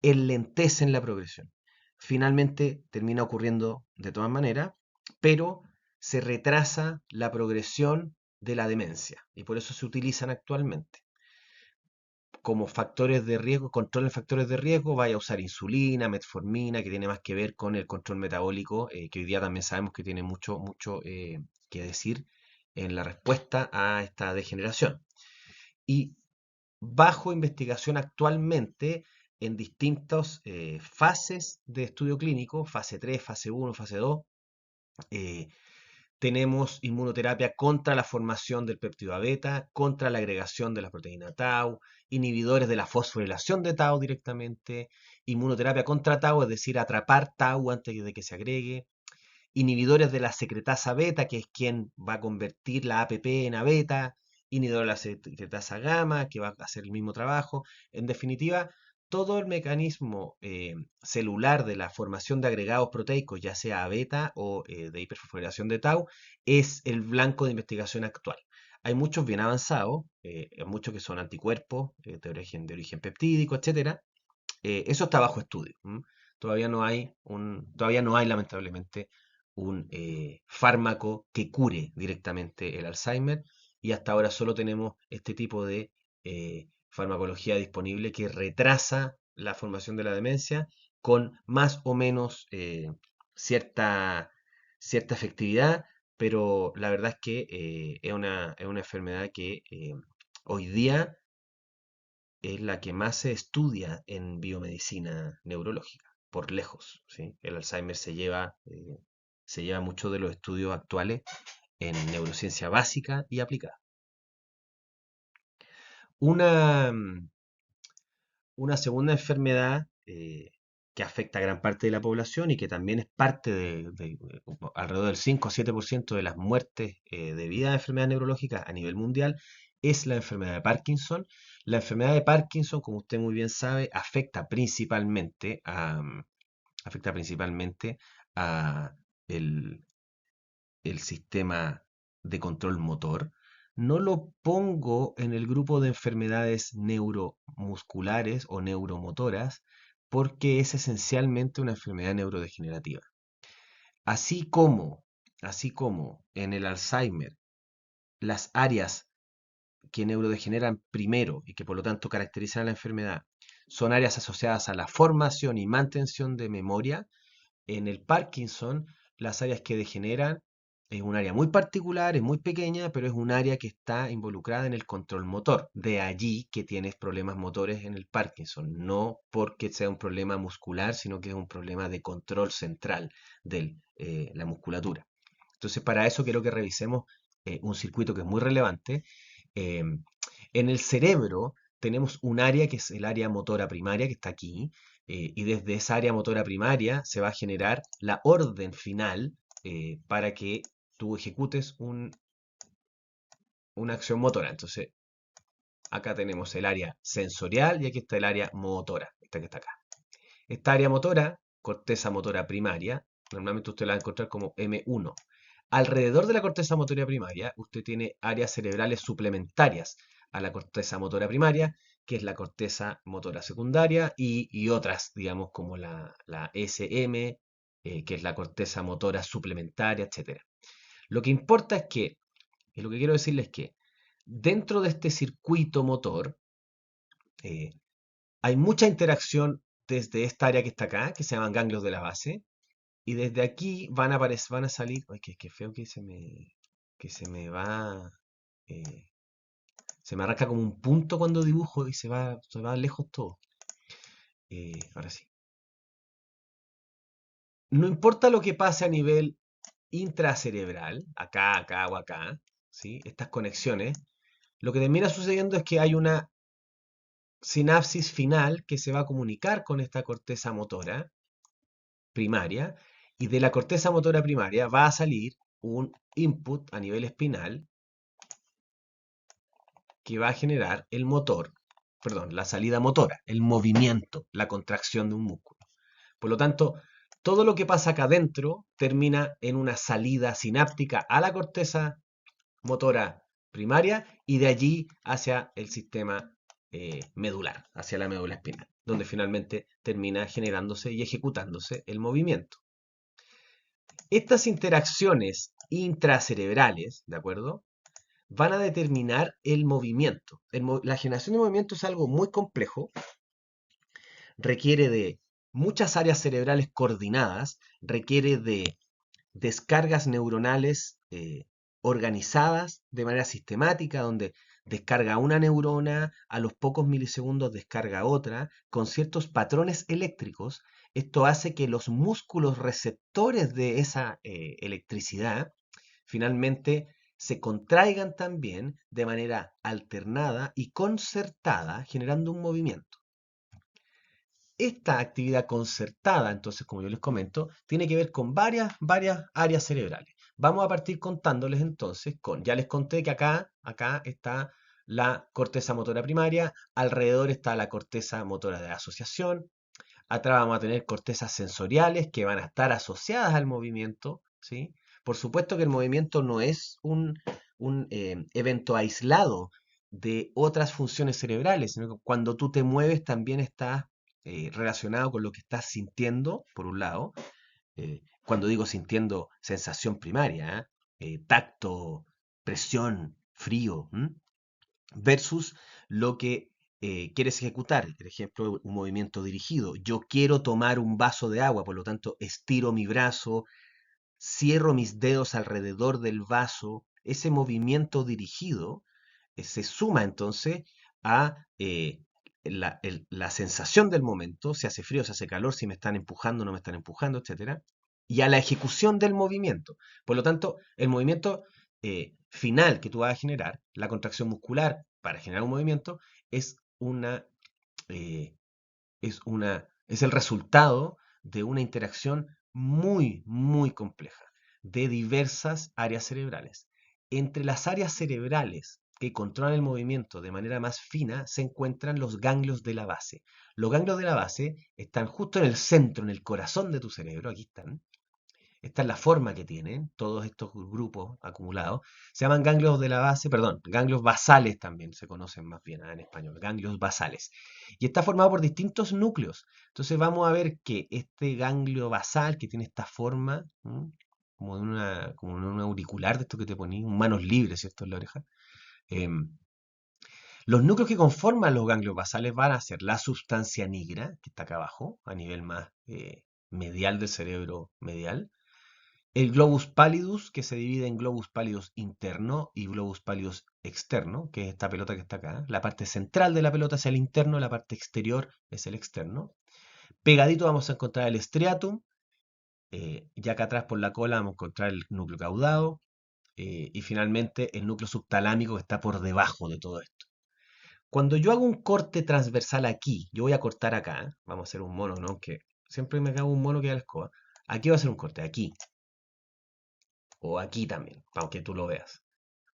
enlentecen la progresión. Finalmente termina ocurriendo de todas maneras, pero se retrasa la progresión de la demencia y por eso se utilizan actualmente. Como factores de riesgo, control en factores de riesgo, vaya a usar insulina, metformina, que tiene más que ver con el control metabólico, que hoy día también sabemos que tiene mucho que decir en la respuesta a esta degeneración. Y bajo investigación actualmente en distintas fases de estudio clínico, fase 3, fase 1, fase 2, eh, tenemos inmunoterapia contra la formación del péptido A beta, contra la agregación de la proteína tau, inhibidores de la fosforilación de tau directamente, inmunoterapia contra tau, es decir, atrapar tau antes de que se agregue, inhibidores de la secretasa beta, que es quien va a convertir la APP en A beta, inhibidor de la secretasa gamma, que va a hacer el mismo trabajo. En definitiva, todo el mecanismo celular de la formación de agregados proteicos, ya sea A beta o de hiperfosforilación de tau, es el blanco de investigación actual. Hay muchos bien avanzados, muchos que son anticuerpos de origen peptídico, etcétera. Eso está bajo estudio. Todavía no hay lamentablemente un fármaco que cure directamente el Alzheimer y hasta ahora solo tenemos este tipo de farmacología disponible que retrasa la formación de la demencia con más o menos cierta, cierta efectividad, pero la verdad es que es una enfermedad que hoy día es la que más se estudia en biomedicina neurológica, por lejos, ¿sí? El Alzheimer se lleva mucho de los estudios actuales en neurociencia básica y aplicada. Una, una segunda enfermedad que afecta a gran parte de la población y que también es parte alrededor del 5 o 7% de las muertes debidas a enfermedades neurológicas a nivel mundial es la enfermedad de Parkinson. La enfermedad de Parkinson, como usted muy bien sabe, afecta principalmente a el sistema de control motor. No lo pongo en el grupo de enfermedades neuromusculares o neuromotoras porque es esencialmente una enfermedad neurodegenerativa. Así como, así como en el Alzheimer, las áreas que neurodegeneran primero y que por lo tanto caracterizan a la enfermedad son áreas asociadas a la formación y mantención de memoria. En el Parkinson, las áreas que degeneran es un área muy particular, es muy pequeña, pero es un área que está involucrada en el control motor. De allí que tienes problemas motores en el Parkinson, no porque sea un problema muscular, sino que es un problema de control central de la musculatura. Entonces, para eso quiero que revisemos un circuito que es muy relevante. Eh, en el cerebro tenemos un área que es el área motora primaria, que está aquí, y desde esa área motora primaria se va a generar la orden final para que tú ejecutes una acción motora. Entonces, acá tenemos el área sensorial y aquí está el área motora, esta que está acá. Esta área motora, corteza motora primaria, normalmente usted la va a encontrar como M1. Alrededor de la corteza motora primaria, usted tiene áreas cerebrales suplementarias a la corteza motora primaria, que es la corteza motora secundaria, y otras, digamos, como la SM, que es la corteza motora suplementaria, etcétera. Lo que importa es que, y lo que quiero decirles es que, dentro de este circuito motor, eh, hay mucha interacción desde esta área que está acá, que se llaman ganglios de la base, y desde aquí van a salir. Ay, qué feo que se me va. eh, Se me arranca como un punto cuando dibujo y se va lejos todo. Ahora sí. No importa lo que pase a nivel intracerebral, acá o acá, ¿sí? Estas conexiones, lo que termina sucediendo es que hay una sinapsis final que se va a comunicar con esta corteza motora primaria, y de la corteza motora primaria va a salir un input a nivel espinal que va a generar el motor, perdón, la salida motora, el movimiento, la contracción de un músculo. Por lo tanto, todo lo que pasa acá adentro termina en una salida sináptica a la corteza motora primaria y de allí hacia el sistema medular, hacia la médula espinal, donde finalmente termina generándose y ejecutándose el movimiento. Estas interacciones intracerebrales, ¿de acuerdo?, van a determinar el movimiento. La generación de movimiento es algo muy complejo, requiere de muchas áreas cerebrales coordinadas, requiere de descargas neuronales organizadas de manera sistemática, donde descarga una neurona, a los pocos milisegundos descarga otra, con ciertos patrones eléctricos. Esto hace que los músculos receptores de esa electricidad finalmente se contraigan también de manera alternada y concertada, generando un movimiento. Esta actividad concertada, entonces, como yo les comento, tiene que ver con varias áreas cerebrales. Vamos a partir contándoles entonces ya les conté que acá está la corteza motora primaria, alrededor está la corteza motora de asociación, atrás vamos a tener cortezas sensoriales que van a estar asociadas al movimiento, ¿sí? Por supuesto que el movimiento no es un evento aislado de otras funciones cerebrales, sino que cuando tú te mueves también estás relacionado con lo que estás sintiendo, por un lado. Cuando digo sintiendo, sensación primaria, tacto, presión, frío, versus lo que quieres ejecutar. Por ejemplo, un movimiento dirigido. Yo quiero tomar un vaso de agua, por lo tanto, estiro mi brazo, cierro mis dedos alrededor del vaso, ese movimiento dirigido se suma entonces a la sensación del momento, si hace frío, si hace calor, si me están empujando, no me están empujando, etcétera, y a la ejecución del movimiento. Por lo tanto, el movimiento final que tú vas a generar, la contracción muscular para generar un movimiento, es eh, es el resultado de una interacción muy, muy compleja de diversas áreas cerebrales. Entre las áreas cerebrales que controlan el movimiento de manera más fina se encuentran los ganglios de la base. Los ganglios de la base están justo en el centro, en el corazón de tu cerebro, aquí están, esta es la forma que tienen todos estos grupos acumulados. Se llaman ganglios de la base, perdón, ganglios basales también se conocen más bien en español, ganglios basales. Y está formado por distintos núcleos. Entonces vamos a ver que este ganglio basal que tiene esta forma, como de un auricular de esto que te poní, manos libres, ¿cierto? En la oreja. em, los núcleos que conforman los ganglios basales van a ser la sustancia nigra, que está acá abajo, a nivel más medial del cerebro medial, el globus pallidus, que se divide en globus pallidus interno y globus pallidus externo, que es esta pelota que está acá. La parte central de la pelota es el interno, la parte exterior es el externo. Pegadito vamos a encontrar el striatum, y acá atrás por la cola vamos a encontrar el núcleo caudado, y finalmente el núcleo subtalámico que está por debajo de todo esto. Cuando yo hago un corte transversal aquí, yo voy a cortar acá, vamos a hacer un mono, ¿no? Que siempre me hago un mono que da la escoba. Aquí va a hacer un corte, aquí, o aquí también, aunque tú lo veas.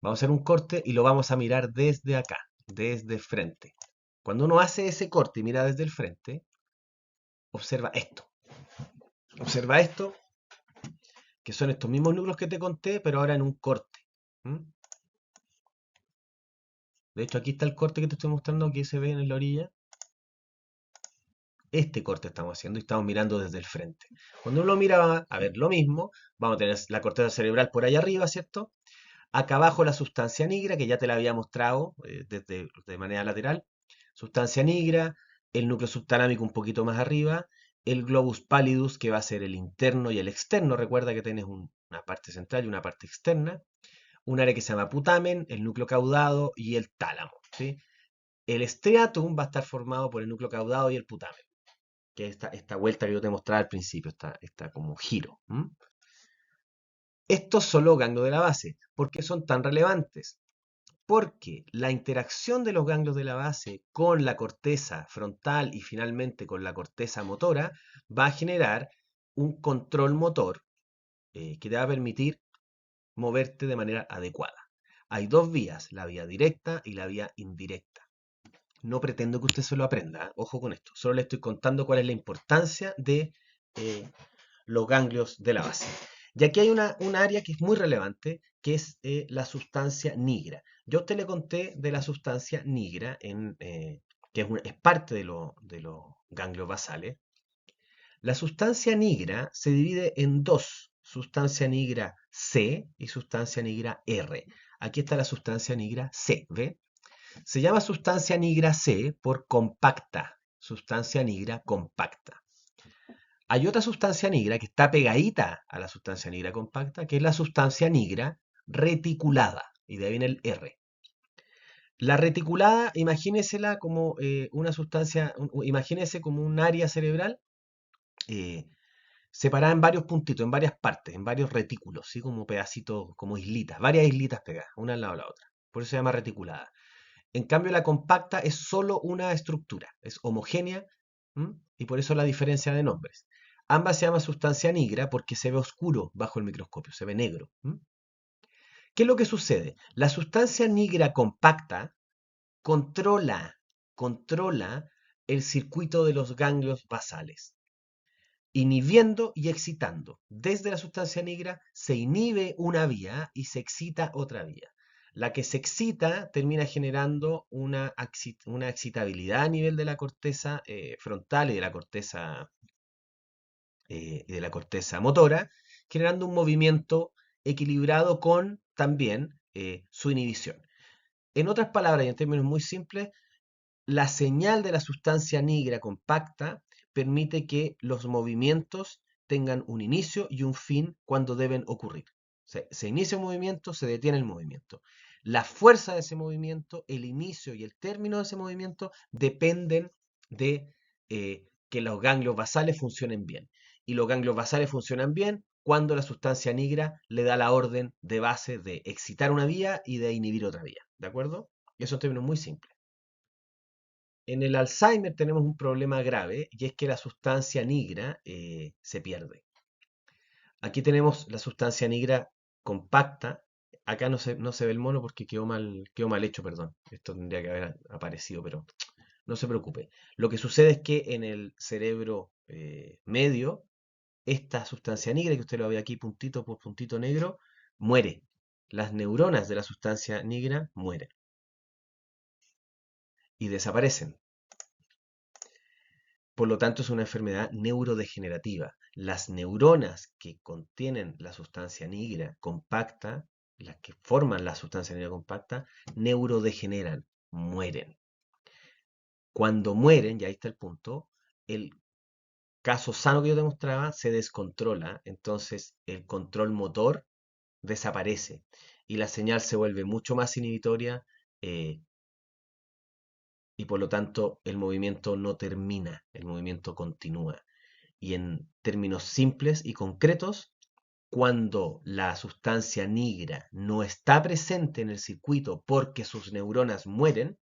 Vamos a hacer un corte y lo vamos a mirar desde acá, desde frente. Cuando uno hace ese corte y mira desde el frente, observa esto. Observa esto, que son estos mismos núcleos que te conté, pero ahora en un corte. ¿Mm? De hecho, aquí está el corte que te estoy mostrando, que se ve en la orilla. Este corte estamos haciendo y estamos mirando desde el frente. Cuando uno mira a ver lo mismo, vamos a tener la corteza cerebral por ahí arriba, ¿cierto? Acá abajo la sustancia negra, que ya te la había mostrado de manera lateral. Sustancia negra, el núcleo subtalámico un poquito más arriba, el globus pallidus, que va a ser el interno y el externo. Recuerda que tienes una parte central y una parte externa. Un área que se llama putamen, el núcleo caudado y el tálamo. ¿Sí? El striatum va a estar formado por el núcleo caudado y el putamen, que es esta vuelta que yo te mostraba al principio, esta como giro. Estos son los ganglios de la base. ¿Por qué son tan relevantes? Porque la interacción de los ganglios de la base con la corteza frontal y finalmente con la corteza motora va a generar un control motor que te va a permitir moverte de manera adecuada. Hay dos vías, la vía directa y la vía indirecta. No pretendo que usted se lo aprenda, ¿eh? Ojo con esto. Solo le estoy contando cuál es la importancia de eh, los ganglios de la base. Y aquí hay un área que es muy relevante, que es la sustancia nigra. Yo a usted le conté de la sustancia nigra, que es parte de los ganglios basales. La sustancia nigra se divide en dos, sustancia nigra C y sustancia nigra R. Aquí está la sustancia nigra C, ¿ve? Se llama sustancia nigra C por compacta, sustancia nigra compacta. Hay otra sustancia negra que está pegadita a la sustancia negra compacta, que es la sustancia negra reticulada, y de ahí viene el R. La reticulada, imagínesela como una sustancia, imagínese como un área cerebral eh, separada en varios puntitos, en varias partes, en varios retículos, ¿sí? Como pedacitos, como islitas, varias islitas pegadas, una al lado de la otra. Por eso se llama reticulada. En cambio, la compacta es solo una estructura, es homogénea, y por eso la diferencia de nombres. Ambas se llaman sustancia negra porque se ve oscuro bajo el microscopio, se ve negro. ¿Qué es lo que sucede? La sustancia negra compacta controla el circuito de los ganglios basales, inhibiendo y excitando. Desde la sustancia negra se inhibe una vía y se excita otra vía. La que se excita termina generando una excitabilidad a nivel de la corteza frontal y de la corteza motora, generando un movimiento equilibrado con también su inhibición. En otras palabras, y en términos muy simples, la señal de la sustancia negra compacta permite que los movimientos tengan un inicio y un fin cuando deben ocurrir. Se inicia un movimiento, se detiene el movimiento. La fuerza de ese movimiento, el inicio y el término de ese movimiento dependen de que los ganglios basales funcionen bien. Y los ganglios basales funcionan bien cuando la sustancia nigra le da la orden de base de excitar una vía y de inhibir otra vía. ¿De acuerdo? Y eso es un término muy simple. En el Alzheimer tenemos un problema grave y es que la sustancia nigra se pierde. Aquí tenemos la sustancia nigra compacta. Acá no se ve el mono porque quedó mal hecho, perdón. Esto tendría que haber aparecido, pero no se preocupe. Lo que sucede es que en el cerebro medio, esta sustancia negra que usted lo ve aquí puntito por puntito negro, muere. Las neuronas de la sustancia negra mueren y desaparecen. Por lo tanto, es una enfermedad neurodegenerativa. Las neuronas que contienen la sustancia negra compacta, las que forman la sustancia negra compacta, neurodegeneran, mueren. Cuando mueren, y ahí está el punto, el caso sano que yo te mostraba se descontrola, entonces el control motor desaparece y la señal se vuelve mucho más inhibitoria eh, y por lo tanto el movimiento no termina, el movimiento continúa. Y en términos simples y concretos, cuando la sustancia negra no está presente en el circuito porque sus neuronas mueren,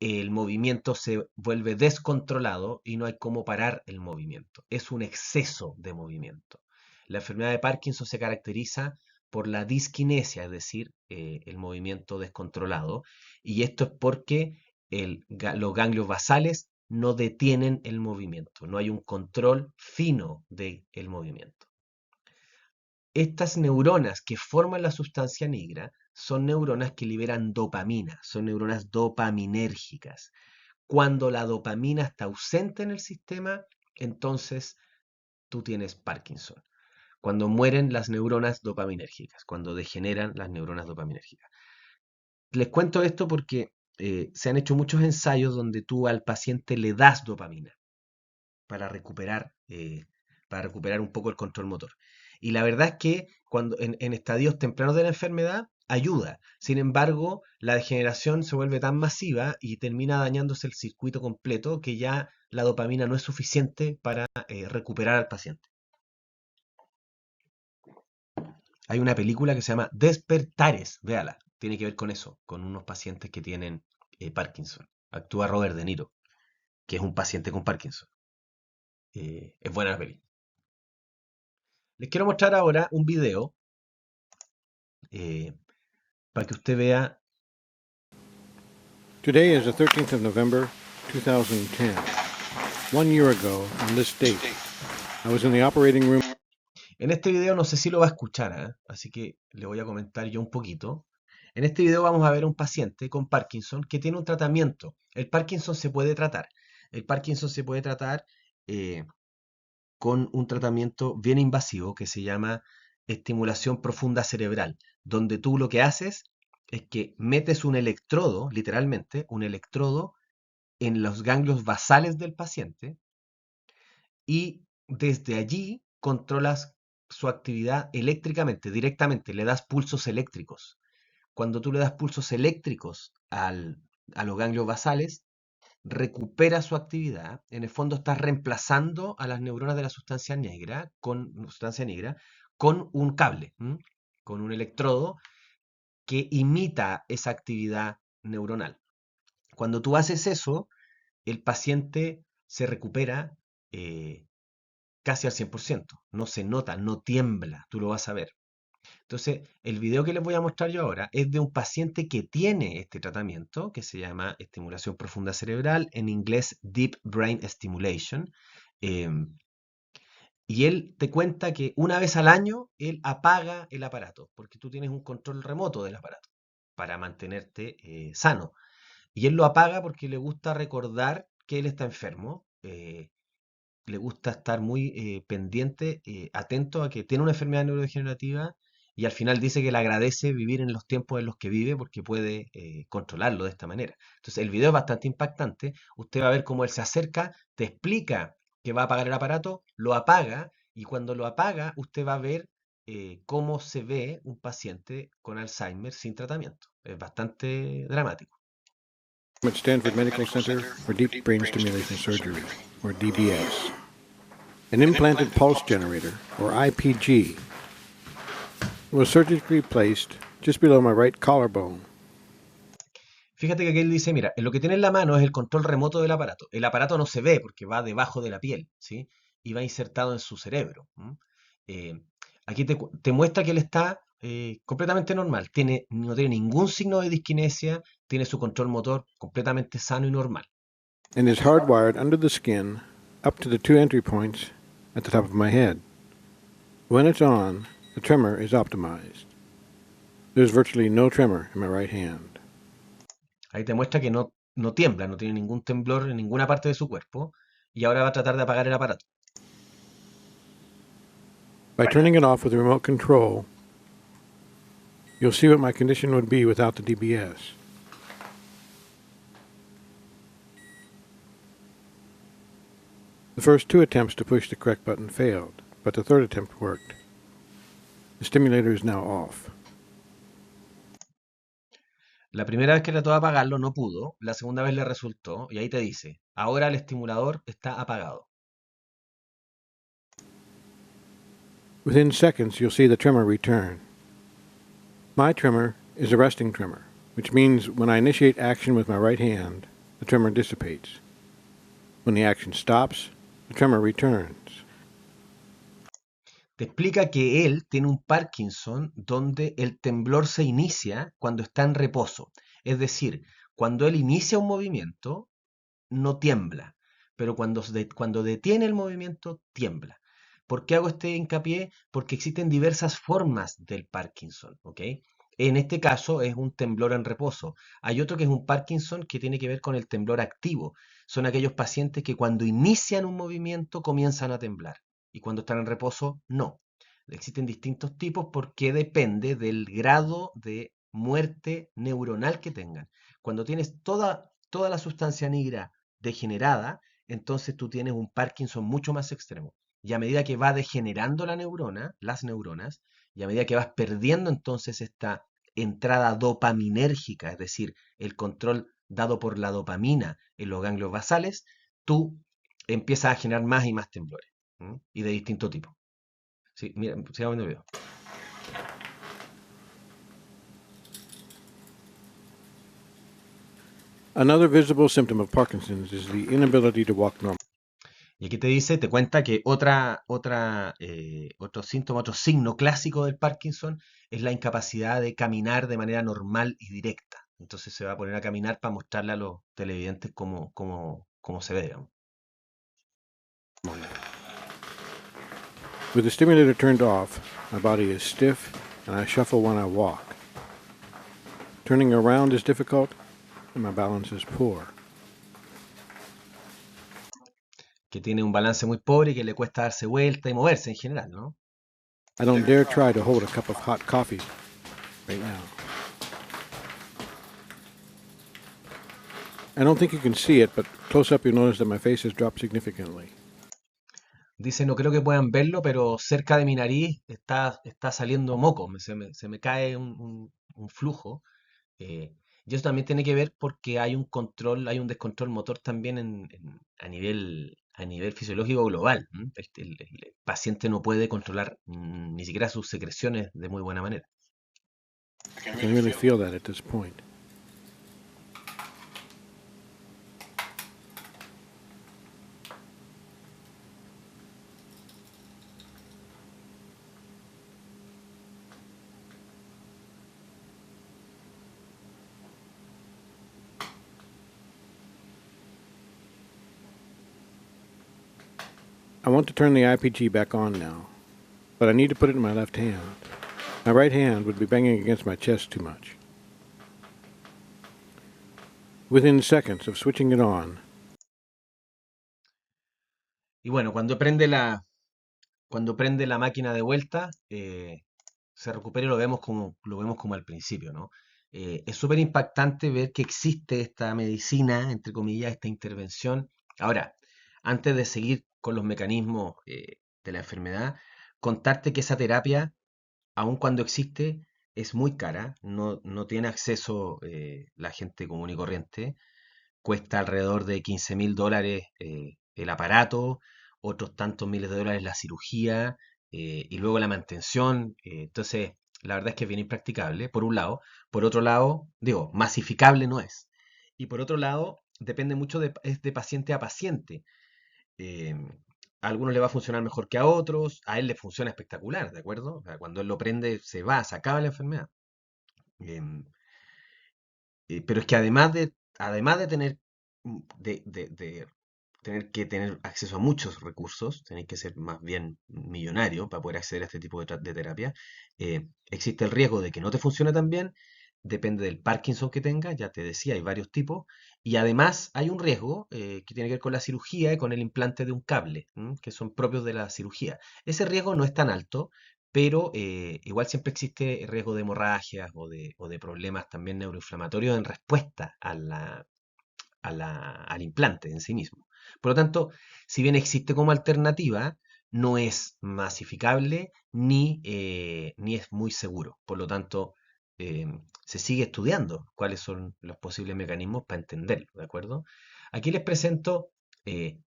el movimiento se vuelve descontrolado y no hay cómo parar el movimiento. Es un exceso de movimiento. La enfermedad de Parkinson se caracteriza por la disquinesia, es decir, el movimiento descontrolado, y esto es porque los ganglios basales no detienen el movimiento, no hay un control fino del movimiento. Estas neuronas que forman la sustancia negra son neuronas que liberan dopamina, son neuronas dopaminérgicas. Cuando la dopamina está ausente en el sistema, entonces tú tienes Parkinson. Cuando mueren las neuronas dopaminérgicas, cuando degeneran las neuronas dopaminérgicas. Les cuento esto porque se han hecho muchos ensayos donde tú al paciente le das dopamina para recuperar, eh, para recuperar un poco el control motor. Y la verdad es que cuando en estadios tempranos de la enfermedad ayuda. Sin embargo, la degeneración se vuelve tan masiva y termina dañándose el circuito completo que ya la dopamina no es suficiente para recuperar al paciente. Hay una película que se llama Despertares, véala, tiene que ver con eso, con unos pacientes que tienen Parkinson. Actúa Robert De Niro, que es un paciente con Parkinson. Es buena la peli. Les quiero mostrar ahora un video eh, para que usted vea. Today is the 13th of November, 2010. 1 year ago, on this date, I was in the operating room. En este video no sé si lo va a escuchar, así que le voy a comentar yo un poquito. En este video vamos a ver a un paciente con Parkinson que tiene un tratamiento. El Parkinson se puede tratar. El Parkinson se puede tratar eh, con un tratamiento bien invasivo que se llama estimulación profunda cerebral, donde tú lo que haces es que metes un electrodo, literalmente, un electrodo en los ganglios basales del paciente y desde allí controlas su actividad eléctricamente, directamente, le das pulsos eléctricos. Cuando tú le das pulsos eléctricos a los ganglios basales, recupera su actividad. En el fondo estás reemplazando a las neuronas de la sustancia negra con un cable, con un electrodo que imita esa actividad neuronal. Cuando tú haces eso, el paciente se recupera casi al 100%. No se nota, no tiembla, tú lo vas a ver. Entonces, el video que les voy a mostrar yo ahora es de un paciente que tiene este tratamiento, que se llama estimulación profunda cerebral, en inglés Deep Brain Stimulation. Y él te cuenta que una vez al año él apaga el aparato, porque tú tienes un control remoto del aparato para mantenerte sano. Y él lo apaga porque le gusta recordar que él está enfermo, le gusta estar muy pendiente, atento a que tiene una enfermedad neurodegenerativa y al final dice que le agradece vivir en los tiempos en los que vive porque puede controlarlo de esta manera. Entonces el video es bastante impactante, usted va a ver cómo él se acerca, te explica que va a apagar el aparato, lo apaga y cuando lo apaga usted va a ver cómo se ve un paciente con Alzheimer sin tratamiento. Es bastante dramático. At Stanford Medical Center for Deep Brain Stimulation Surgery, or DBS. An implanted pulse generator, or IPG, was surgically placed just below my right collarbone. Fíjate que aquí él dice, mira, lo que tiene en la mano es el control remoto del aparato. El aparato no se ve porque va debajo de la piel, ¿sí? Y va insertado en su cerebro. Eh, Aquí te muestra que él está completamente normal. No tiene ningún signo de disquinesia, tiene su control motor completamente sano y normal. And is hardwired under the skin up to the two entry points at the top of my head. When it's on, the tremor is optimized. There's virtually no tremor in my right hand. Ahí te muestra que no tiembla, no tiene ningún temblor en ninguna parte de su cuerpo. Y ahora va a tratar de apagar el aparato. By turning it off with the remote control, you'll see what my condition would be without the DBS. The first two attempts to push the correct button failed, but the third attempt worked. The stimulator is now off. La primera vez que trató de apagarlo no pudo, la segunda vez le resultó, y ahí te dice, ahora el estimulador está apagado. Within seconds, you'll see the tremor return. My tremor is a resting tremor, which means when I initiate action with my right hand, the tremor dissipates. When the action stops, the tremor returns. Te explica que él tiene un Parkinson donde el temblor se inicia cuando está en reposo. Es decir, cuando él inicia un movimiento, no tiembla, pero cuando detiene el movimiento, tiembla. ¿Por qué hago este hincapié? Porque existen diversas formas del Parkinson, ¿ok? En este caso es un temblor en reposo. Hay otro que es un Parkinson que tiene que ver con el temblor activo. Son aquellos pacientes que cuando inician un movimiento comienzan a temblar y cuando están en reposo no. Existen distintos tipos porque depende del grado de muerte neuronal que tengan. Cuando tienes toda la sustancia negra degenerada, entonces tú tienes un Parkinson mucho más extremo. Y a medida que va degenerando la neurona, las neuronas, y a medida que vas perdiendo entonces esta entrada dopaminérgica, es decir, el control dado por la dopamina en los ganglios basales, tú empiezas a generar más y más temblores, ¿m? Y de distinto tipo. Sí, mira, sigamos viendo el video. Another visible symptom of Parkinson's is the inability to walk normal. Y aquí te dice, te cuenta que otro síntoma, otro signo clásico del Parkinson es la incapacidad de caminar de manera normal y directa. Entonces se va a poner a caminar para mostrarle a los televidentes cómo se ve, digamos. With the stimulator turned off, my body is stiff and I shuffle when I walk. Turning around is difficult and my balance is poor. Que tiene un balance muy pobre y que le cuesta darse vuelta y moverse en general, ¿no? I don't dare try to hold a cup of hot coffee right now. I don't think you can see it, but close up you'll notice that my face has dropped significantly. Dice, no creo que puedan verlo, pero cerca de mi nariz está saliendo moco, se me cae un flujo. Y eso también tiene que ver porque hay un control, hay un descontrol motor también a nivel fisiológico global. ¿M? El paciente no puede controlar ni siquiera sus secreciones de muy buena manera. I can really feel that at this point. I want to turn the IPG back on now, but I need to put it in my left hand. My right hand would be banging against my chest too much. Within seconds of switching it on, Y bueno, cuando prende la máquina de vuelta, se recupera y lo vemos como al principio, ¿no? Es súper impactante ver que existe esta medicina, entre comillas, esta intervención. Ahora, antes de seguir con los mecanismos de la enfermedad, contarte que esa terapia, aun cuando existe, es muy cara, no tiene acceso la gente común y corriente, cuesta alrededor de $15.000 el aparato, otros tantos miles de dólares la cirugía y luego la mantención. Entonces, la verdad es que es bien impracticable, por un lado. Por otro lado, digo, masificable no es. Y por otro lado, depende mucho es de paciente a paciente. Eh, a algunos le va a funcionar mejor que a otros, a él le funciona espectacular, ¿de acuerdo? O sea, cuando él lo prende, se acaba la enfermedad. Em, pero es que además de tener, de tener que tener acceso a muchos recursos, tenéis que ser más bien millonario para poder acceder a este tipo de terapia, existe el riesgo de que no te funcione tan bien, depende del Parkinson que tengas, ya te decía, hay varios tipos, y además hay un riesgo que tiene que ver con la cirugía y con el implante de un cable, que son propios de la cirugía. Ese riesgo no es tan alto, pero igual siempre existe riesgo de hemorragias o de problemas también neuroinflamatorios en respuesta al implante en sí mismo. Por lo tanto, si bien existe como alternativa, no es masificable ni es muy seguro. Por lo tanto, eh, se sigue estudiando cuáles son los posibles mecanismos para entenderlo, ¿de acuerdo? Aquí les presento eh,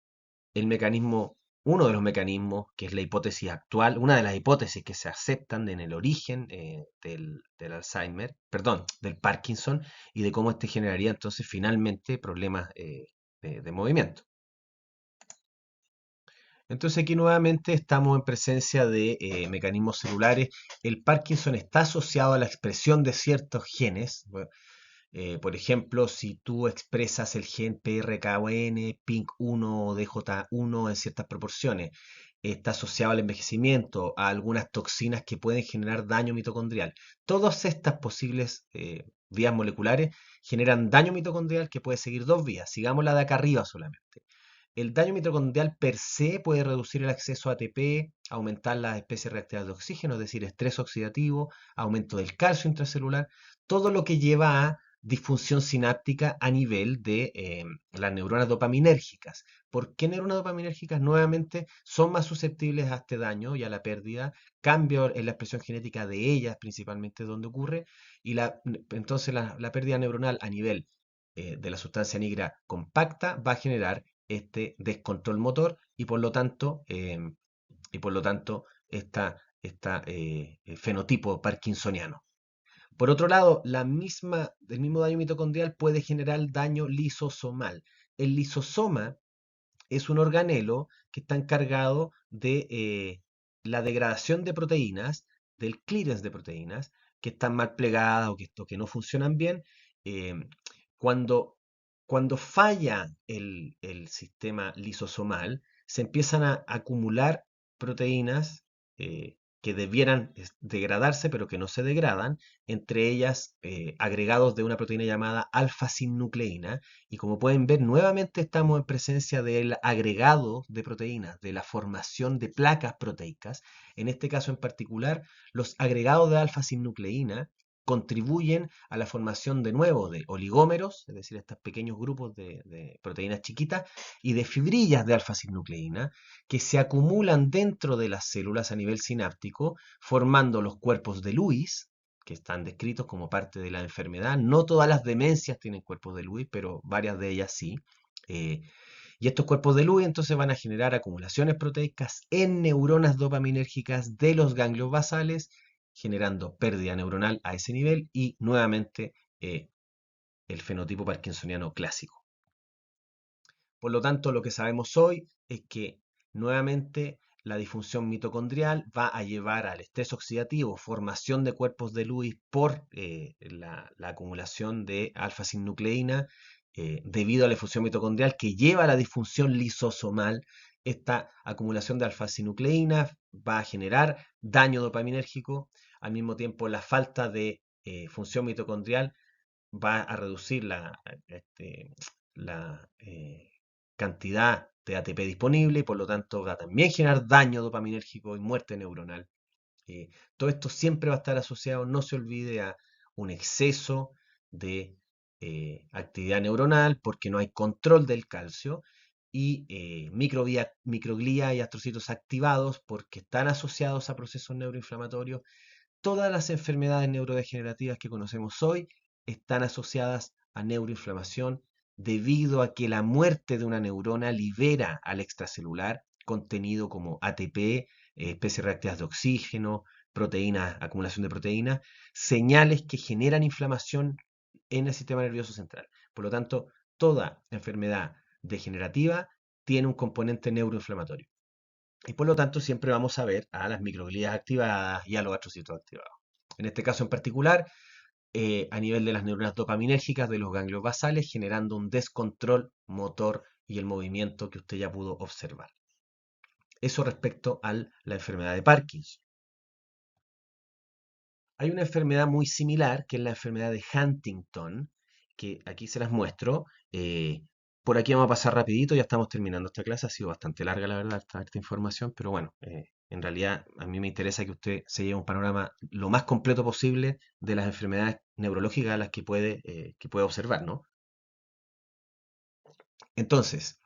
el mecanismo, uno de los mecanismos, que es la hipótesis actual, una de las hipótesis que se aceptan en el origen del Alzheimer, perdón, del Parkinson, y de cómo este generaría entonces finalmente problemas de movimiento. Entonces aquí nuevamente estamos en presencia de mecanismos celulares. El Parkinson está asociado a la expresión de ciertos genes. Bueno, por ejemplo, si tú expresas el gen PRKON, PINK1 o DJ1 en ciertas proporciones, está asociado al envejecimiento, a algunas toxinas que pueden generar daño mitocondrial. Todas estas posibles vías moleculares generan daño mitocondrial que puede seguir dos vías. Sigamos la de acá arriba solamente. El daño mitocondrial per se puede reducir el acceso a ATP, aumentar las especies reactivas de oxígeno, es decir, estrés oxidativo, aumento del calcio intracelular, todo lo que lleva a disfunción sináptica a nivel de las neuronas dopaminérgicas. ¿Por qué neuronas dopaminérgicas? Nuevamente son más susceptibles a este daño y a la pérdida, cambio en la expresión genética de ellas, principalmente donde ocurre, y entonces la pérdida neuronal a nivel de la sustancia negra compacta va a generar este descontrol motor y por lo tanto fenotipo parkinsoniano. Por otro lado, el mismo daño mitocondrial puede generar daño lisosomal. El lisosoma es un organelo que está encargado de la degradación de proteínas, del clearance de proteínas, que están mal plegadas o que no funcionan bien. Eh, cuando, cuando falla el sistema lisosomal, se empiezan a acumular proteínas que debieran degradarse, pero que no se degradan, entre ellas agregados de una proteína llamada alfa-sinucleína, y como pueden ver, nuevamente estamos en presencia del agregado de proteínas, de la formación de placas proteicas. En este caso en particular, los agregados de alfa-sinucleína contribuyen a la formación de nuevo de oligómeros, es decir, estos pequeños grupos de proteínas chiquitas, y de fibrillas de alfa-sinucleína que se acumulan dentro de las células a nivel sináptico, formando los cuerpos de Lewis, que están descritos como parte de la enfermedad. No todas las demencias tienen cuerpos de Lewis, pero varias de ellas sí. Eh, y estos cuerpos de Lewis entonces van a generar acumulaciones proteicas en neuronas dopaminérgicas de los ganglios basales, generando pérdida neuronal a ese nivel y nuevamente el fenotipo parkinsoniano clásico. Por lo tanto, lo que sabemos hoy es que nuevamente la disfunción mitocondrial va a llevar al estrés oxidativo, formación de cuerpos de Lewis por la acumulación de alfa-sinucleína debido a la difusión mitocondrial que lleva a la disfunción lisosomal. Esta acumulación de alfa-sinucleína va a generar daño dopaminérgico, al mismo tiempo la falta de función mitocondrial va a reducir la cantidad de ATP disponible y por lo tanto va a también generar daño dopaminérgico y muerte neuronal. Todo esto siempre va a estar asociado, no se olvide, a un exceso de actividad neuronal porque no hay control del calcio y microglía y astrocitos activados porque están asociados a procesos neuroinflamatorios. Todas las enfermedades neurodegenerativas que conocemos hoy están asociadas a neuroinflamación debido a que la muerte de una neurona libera al extracelular contenido como ATP, especies reactivas de oxígeno, proteínas, acumulación de proteínas, señales que generan inflamación en el sistema nervioso central. Por lo tanto, toda enfermedad degenerativa tiene un componente neuroinflamatorio. Y por lo tanto, siempre vamos a ver a las microglías activadas y a los astrocitos activados. En este caso en particular, a nivel de las neuronas dopaminérgicas de los ganglios basales, generando un descontrol motor y el movimiento que usted ya pudo observar. Eso respecto a la enfermedad de Parkinson. Hay una enfermedad muy similar, que es la enfermedad de Huntington, que aquí se las muestro. Por aquí vamos a pasar rapidito, ya estamos terminando esta clase, ha sido bastante larga la verdad esta información, pero bueno, en realidad a mí me interesa que usted se lleve un panorama lo más completo posible de las enfermedades neurológicas a las que puede observar, ¿no? Entonces,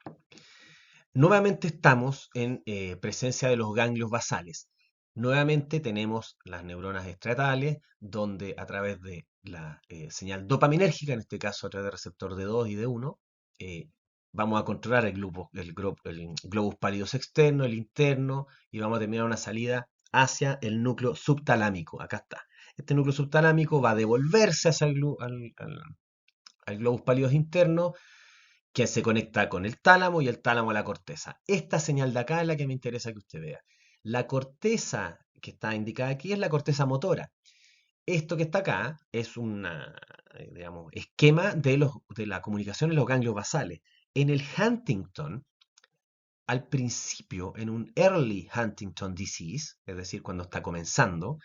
nuevamente estamos en presencia de los ganglios basales. Nuevamente tenemos las neuronas estriatales, donde a través de la señal dopaminérgica, en este caso a través del receptor D2 y D1, eh, vamos a controlar el globus pálidos externo, el interno, y vamos a terminar una salida hacia el núcleo subtalámico. Acá está. Este núcleo subtalámico va a devolverse hacia al globus pálidos interno, que se conecta con el tálamo y el tálamo a la corteza. Esta señal de acá es la que me interesa que usted vea. La corteza que está indicada aquí es la corteza motora. Esto que está acá es un digamos, esquema de la comunicación en los ganglios basales. En el Huntington, al principio, en un early Huntington disease, es decir, cuando está comenzando,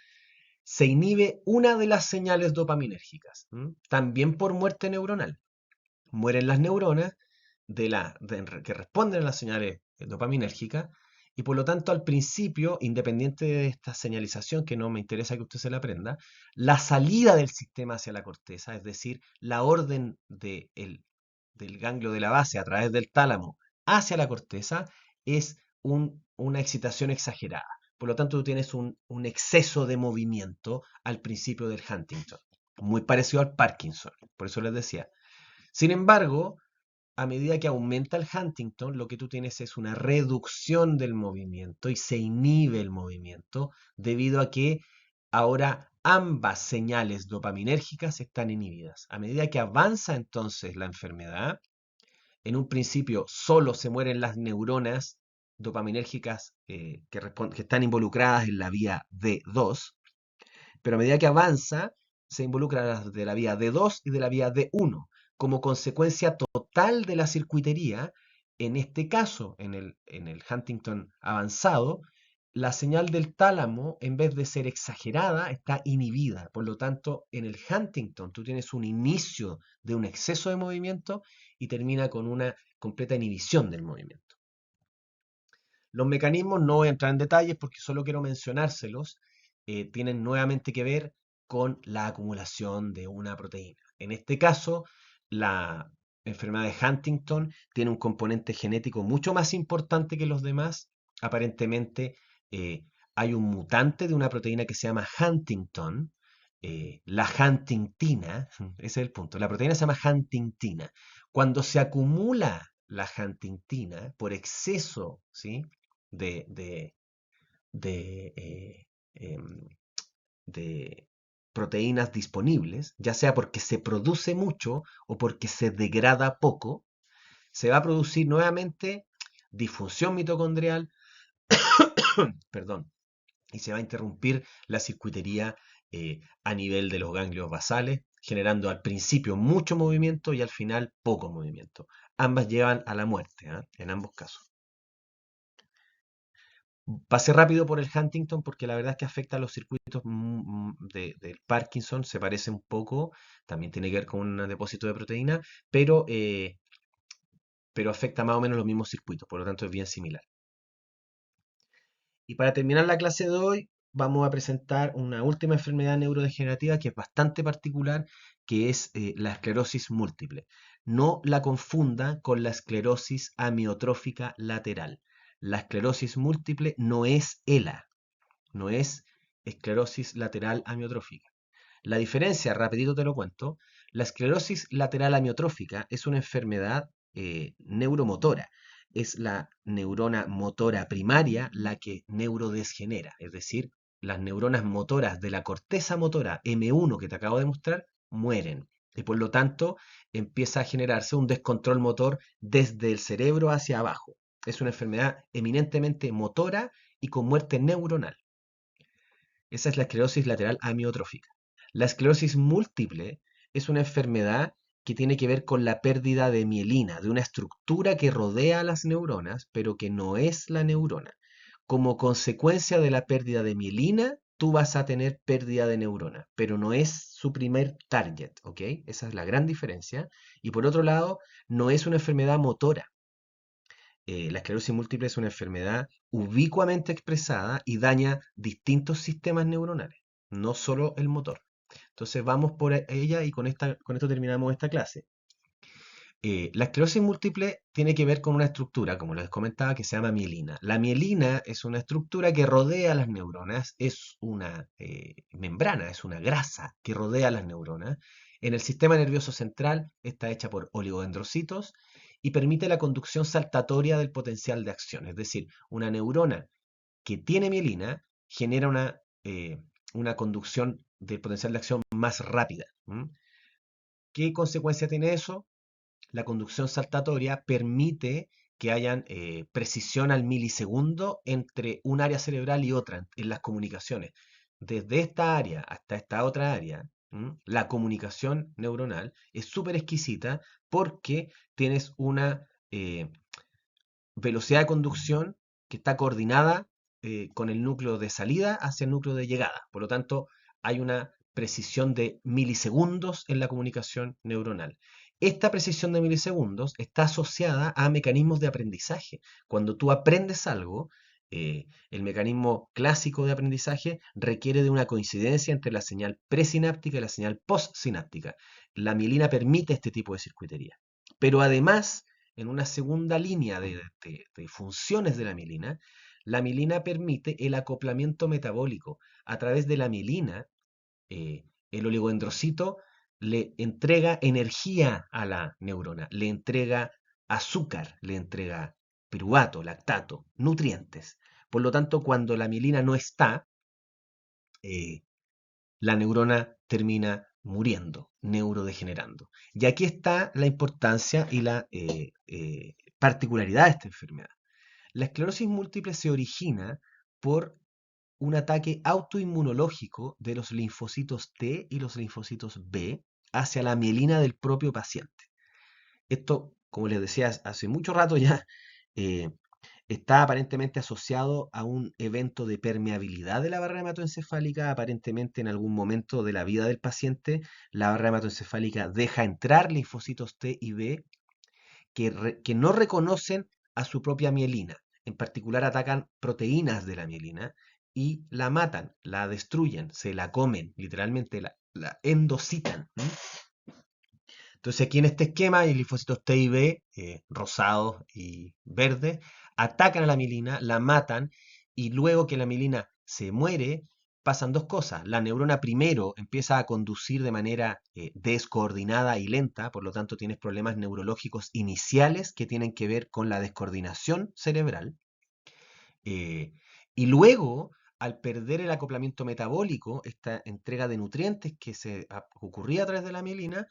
se inhibe una de las señales dopaminérgicas, también por muerte neuronal. Mueren las neuronas que responden a las señales dopaminérgicas y por lo tanto al principio, independiente de esta señalización que no me interesa que usted se la aprenda, la salida del sistema hacia la corteza, es decir, la orden del ganglio de la base a través del tálamo hacia la corteza es una excitación exagerada. Por lo tanto, tú tienes un exceso de movimiento al principio del Huntington, muy parecido al Parkinson, por eso les decía. Sin embargo, a medida que aumenta el Huntington, lo que tú tienes es una reducción del movimiento y se inhibe el movimiento debido a que ahora ambas señales dopaminérgicas están inhibidas. A medida que avanza entonces la enfermedad, en un principio solo se mueren las neuronas dopaminérgicas que están involucradas en la vía D2, pero a medida que avanza, se involucran las de la vía D2 y de la vía D1. Como consecuencia total de la circuitería, en este caso, en el Huntington avanzado, la señal del tálamo, en vez de ser exagerada, está inhibida. Por lo tanto, en el Huntington tú tienes un inicio de un exceso de movimiento y termina con una completa inhibición del movimiento. Los mecanismos no voy a entrar en detalles porque solo quiero mencionárselos. Tienen nuevamente que ver con la acumulación de una proteína. En este caso, la enfermedad de Huntington tiene un componente genético mucho más importante que los demás. Aparentemente, hay un mutante de una proteína que se llama Huntington, la huntingtina, ese es el punto. La proteína se llama huntingtina. Cuando se acumula la huntingtina por exceso, ¿sí?, de, de, de, em, de proteínas disponibles, ya sea porque se produce mucho o porque se degrada poco, se va a producir nuevamente disfunción mitocondrial, perdón, y se va a interrumpir la circuitería a nivel de los ganglios basales, generando al principio mucho movimiento y al final poco movimiento. Ambas llevan a la muerte, en ambos casos. Pasé rápido por el Huntington porque la verdad es que afecta a los circuitos del Parkinson, se parece un poco, también tiene que ver con un depósito de proteína, pero afecta más o menos los mismos circuitos, por lo tanto es bien similar. Y para terminar la clase de hoy, vamos a presentar una última enfermedad neurodegenerativa que es bastante particular, que es la esclerosis múltiple. No la confunda con la esclerosis amiotrófica lateral. La esclerosis múltiple no es ELA, no es esclerosis lateral amiotrófica. La diferencia, rapidito te lo cuento, la esclerosis lateral amiotrófica es una enfermedad neuromotora. Es la neurona motora primaria la que neurodesgenera, es decir, las neuronas motoras de la corteza motora M1 que te acabo de mostrar mueren. Y por lo tanto empieza a generarse un descontrol motor desde el cerebro hacia abajo. Es una enfermedad eminentemente motora y con muerte neuronal. Esa es la esclerosis lateral amiotrófica. La esclerosis múltiple es una enfermedad que tiene que ver con la pérdida de mielina, de una estructura que rodea a las neuronas, pero que no es la neurona. Como consecuencia de la pérdida de mielina, tú vas a tener pérdida de neurona, pero no es su primer target, ¿ok? Esa es la gran diferencia. Y por otro lado, no es una enfermedad motora. La esclerosis múltiple es una enfermedad ubicuamente expresada y daña distintos sistemas neuronales, no solo el motor. Entonces vamos por ella y con esto terminamos esta clase. La esclerosis múltiple tiene que ver con una estructura, como les comentaba, que se llama mielina. La mielina es una estructura que rodea las neuronas, es una membrana, es una grasa que rodea las neuronas. En el sistema nervioso central está hecha por oligodendrocitos y permite la conducción saltatoria del potencial de acción. Es decir, una neurona que tiene mielina genera una conducción del potencial de acción más rápida. ¿Mm? ¿Qué consecuencia tiene eso? La conducción saltatoria permite que hayan precisión al milisegundo entre un área cerebral y otra en las comunicaciones. Desde esta área hasta esta otra área, la comunicación neuronal es súper exquisita porque tienes una velocidad de conducción que está coordinada con el núcleo de salida hacia el núcleo de llegada. Por lo tanto, hay una precisión de milisegundos en la comunicación neuronal. Esta precisión de milisegundos está asociada a mecanismos de aprendizaje. Cuando tú aprendes algo, el mecanismo clásico de aprendizaje requiere de una coincidencia entre la señal presináptica y la señal postsináptica. La mielina permite este tipo de circuitería. Pero además, en una segunda línea de funciones de la mielina permite el acoplamiento metabólico. A través de la mielina, el oligodendrocito le entrega energía a la neurona, le entrega azúcar, le entrega piruvato, lactato, nutrientes. Por lo tanto, cuando la mielina no está, eh, la neurona termina muriendo, neurodegenerando. Y aquí está la importancia y la particularidad de esta enfermedad. La esclerosis múltiple se origina por un ataque autoinmunológico de los linfocitos T y los linfocitos B hacia la mielina del propio paciente. Esto, como les decía hace mucho rato ya, eh, está aparentemente asociado a un evento de permeabilidad de la barrera hematoencefálica. Aparentemente en algún momento de la vida del paciente, la barrera hematoencefálica deja entrar linfocitos T y B que no reconocen a su propia mielina. En particular atacan proteínas de la mielina y la matan, la destruyen, se la comen, literalmente la endocitan. Entonces aquí en este esquema hay linfocitos T y B, rosados y verdes, atacan a la mielina, la matan y luego que la mielina se muere, pasan dos cosas. La neurona primero empieza a conducir de manera descoordinada y lenta, por lo tanto tienes problemas neurológicos iniciales que tienen que ver con la descoordinación cerebral. eh, y luego, al perder el acoplamiento metabólico, esta entrega de nutrientes que ocurría a través de la mielina,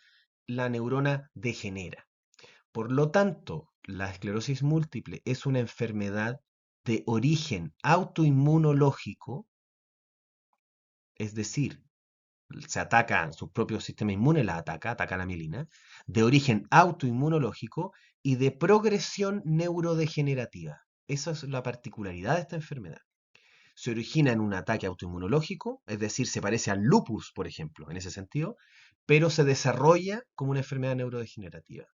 la neurona degenera. Por lo tanto, la esclerosis múltiple es una enfermedad de origen autoinmunológico, es decir, se ataca, su propio sistema inmune la ataca la mielina, de origen autoinmunológico y de progresión neurodegenerativa. Esa es la particularidad de esta enfermedad. Se origina en un ataque autoinmunológico, es decir, se parece al lupus, por ejemplo, en ese sentido, pero se desarrolla como una enfermedad neurodegenerativa.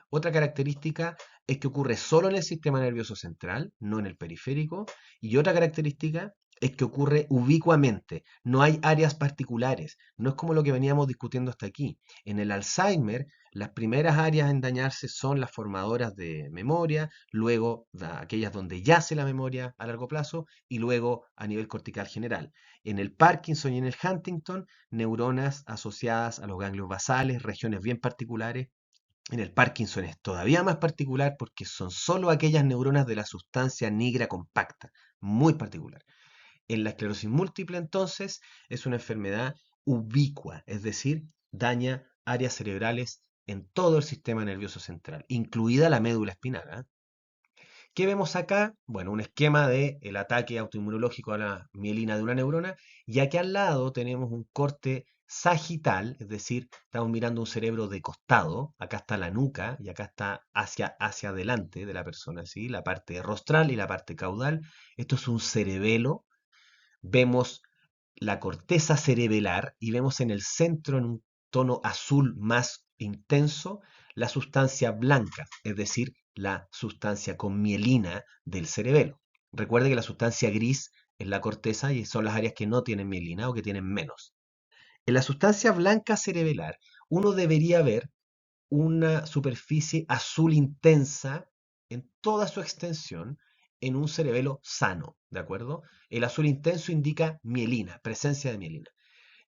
Otra característica es que ocurre solo en el sistema nervioso central, no en el periférico, y otra característica es que ocurre ubicuamente, no hay áreas particulares, no es como lo que veníamos discutiendo hasta aquí. En el Alzheimer, las primeras áreas en dañarse son las formadoras de memoria, luego aquellas donde yace la memoria a largo plazo y luego a nivel cortical general. En el Parkinson y en el Huntington, neuronas asociadas a los ganglios basales, regiones bien particulares. En el Parkinson es todavía más particular porque son solo aquellas neuronas de la sustancia negra compacta, muy particular. En la esclerosis múltiple, entonces, es una enfermedad ubicua, es decir, daña áreas cerebrales en todo el sistema nervioso central, incluida la médula espinal. ¿Ah? ¿Qué vemos acá? Bueno, un esquema del ataque autoinmunológico a la mielina de una neurona, y aquí al lado tenemos un corte sagital, es decir, estamos mirando un cerebro de costado, acá está la nuca y acá está hacia adelante de la persona, ¿sí? La parte rostral y la parte caudal. Esto es un cerebelo. Vemos la corteza cerebelar y vemos en el centro, en un tono azul más intenso, la sustancia blanca, es decir, la sustancia con mielina del cerebelo. Recuerde que la sustancia gris es la corteza y son las áreas que no tienen mielina o que tienen menos. En la sustancia blanca cerebelar, uno debería ver una superficie azul intensa en toda su extensión en un cerebelo sano, ¿de acuerdo? El azul intenso indica mielina, presencia de mielina.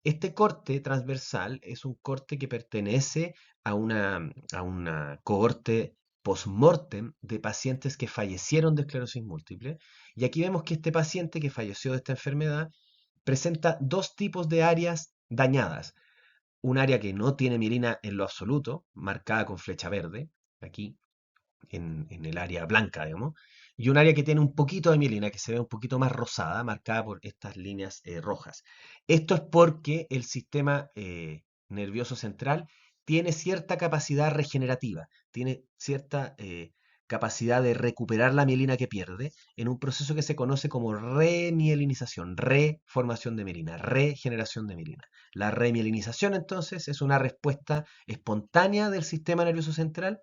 Este corte transversal es un corte que pertenece a una cohorte post-mortem de pacientes que fallecieron de esclerosis múltiple. Y aquí vemos que este paciente que falleció de esta enfermedad presenta dos tipos de áreas dañadas. Un área que no tiene mielina en lo absoluto, marcada con flecha verde, aquí en el área blanca, digamos, y un área que tiene un poquito de mielina, que se ve un poquito más rosada, marcada por estas líneas rojas. Esto es porque el sistema nervioso central tiene cierta capacidad regenerativa, tiene cierta capacidad de recuperar la mielina que pierde en un proceso que se conoce como remielinización, reformación de mielina, regeneración de mielina. La remielinización entonces es una respuesta espontánea del sistema nervioso central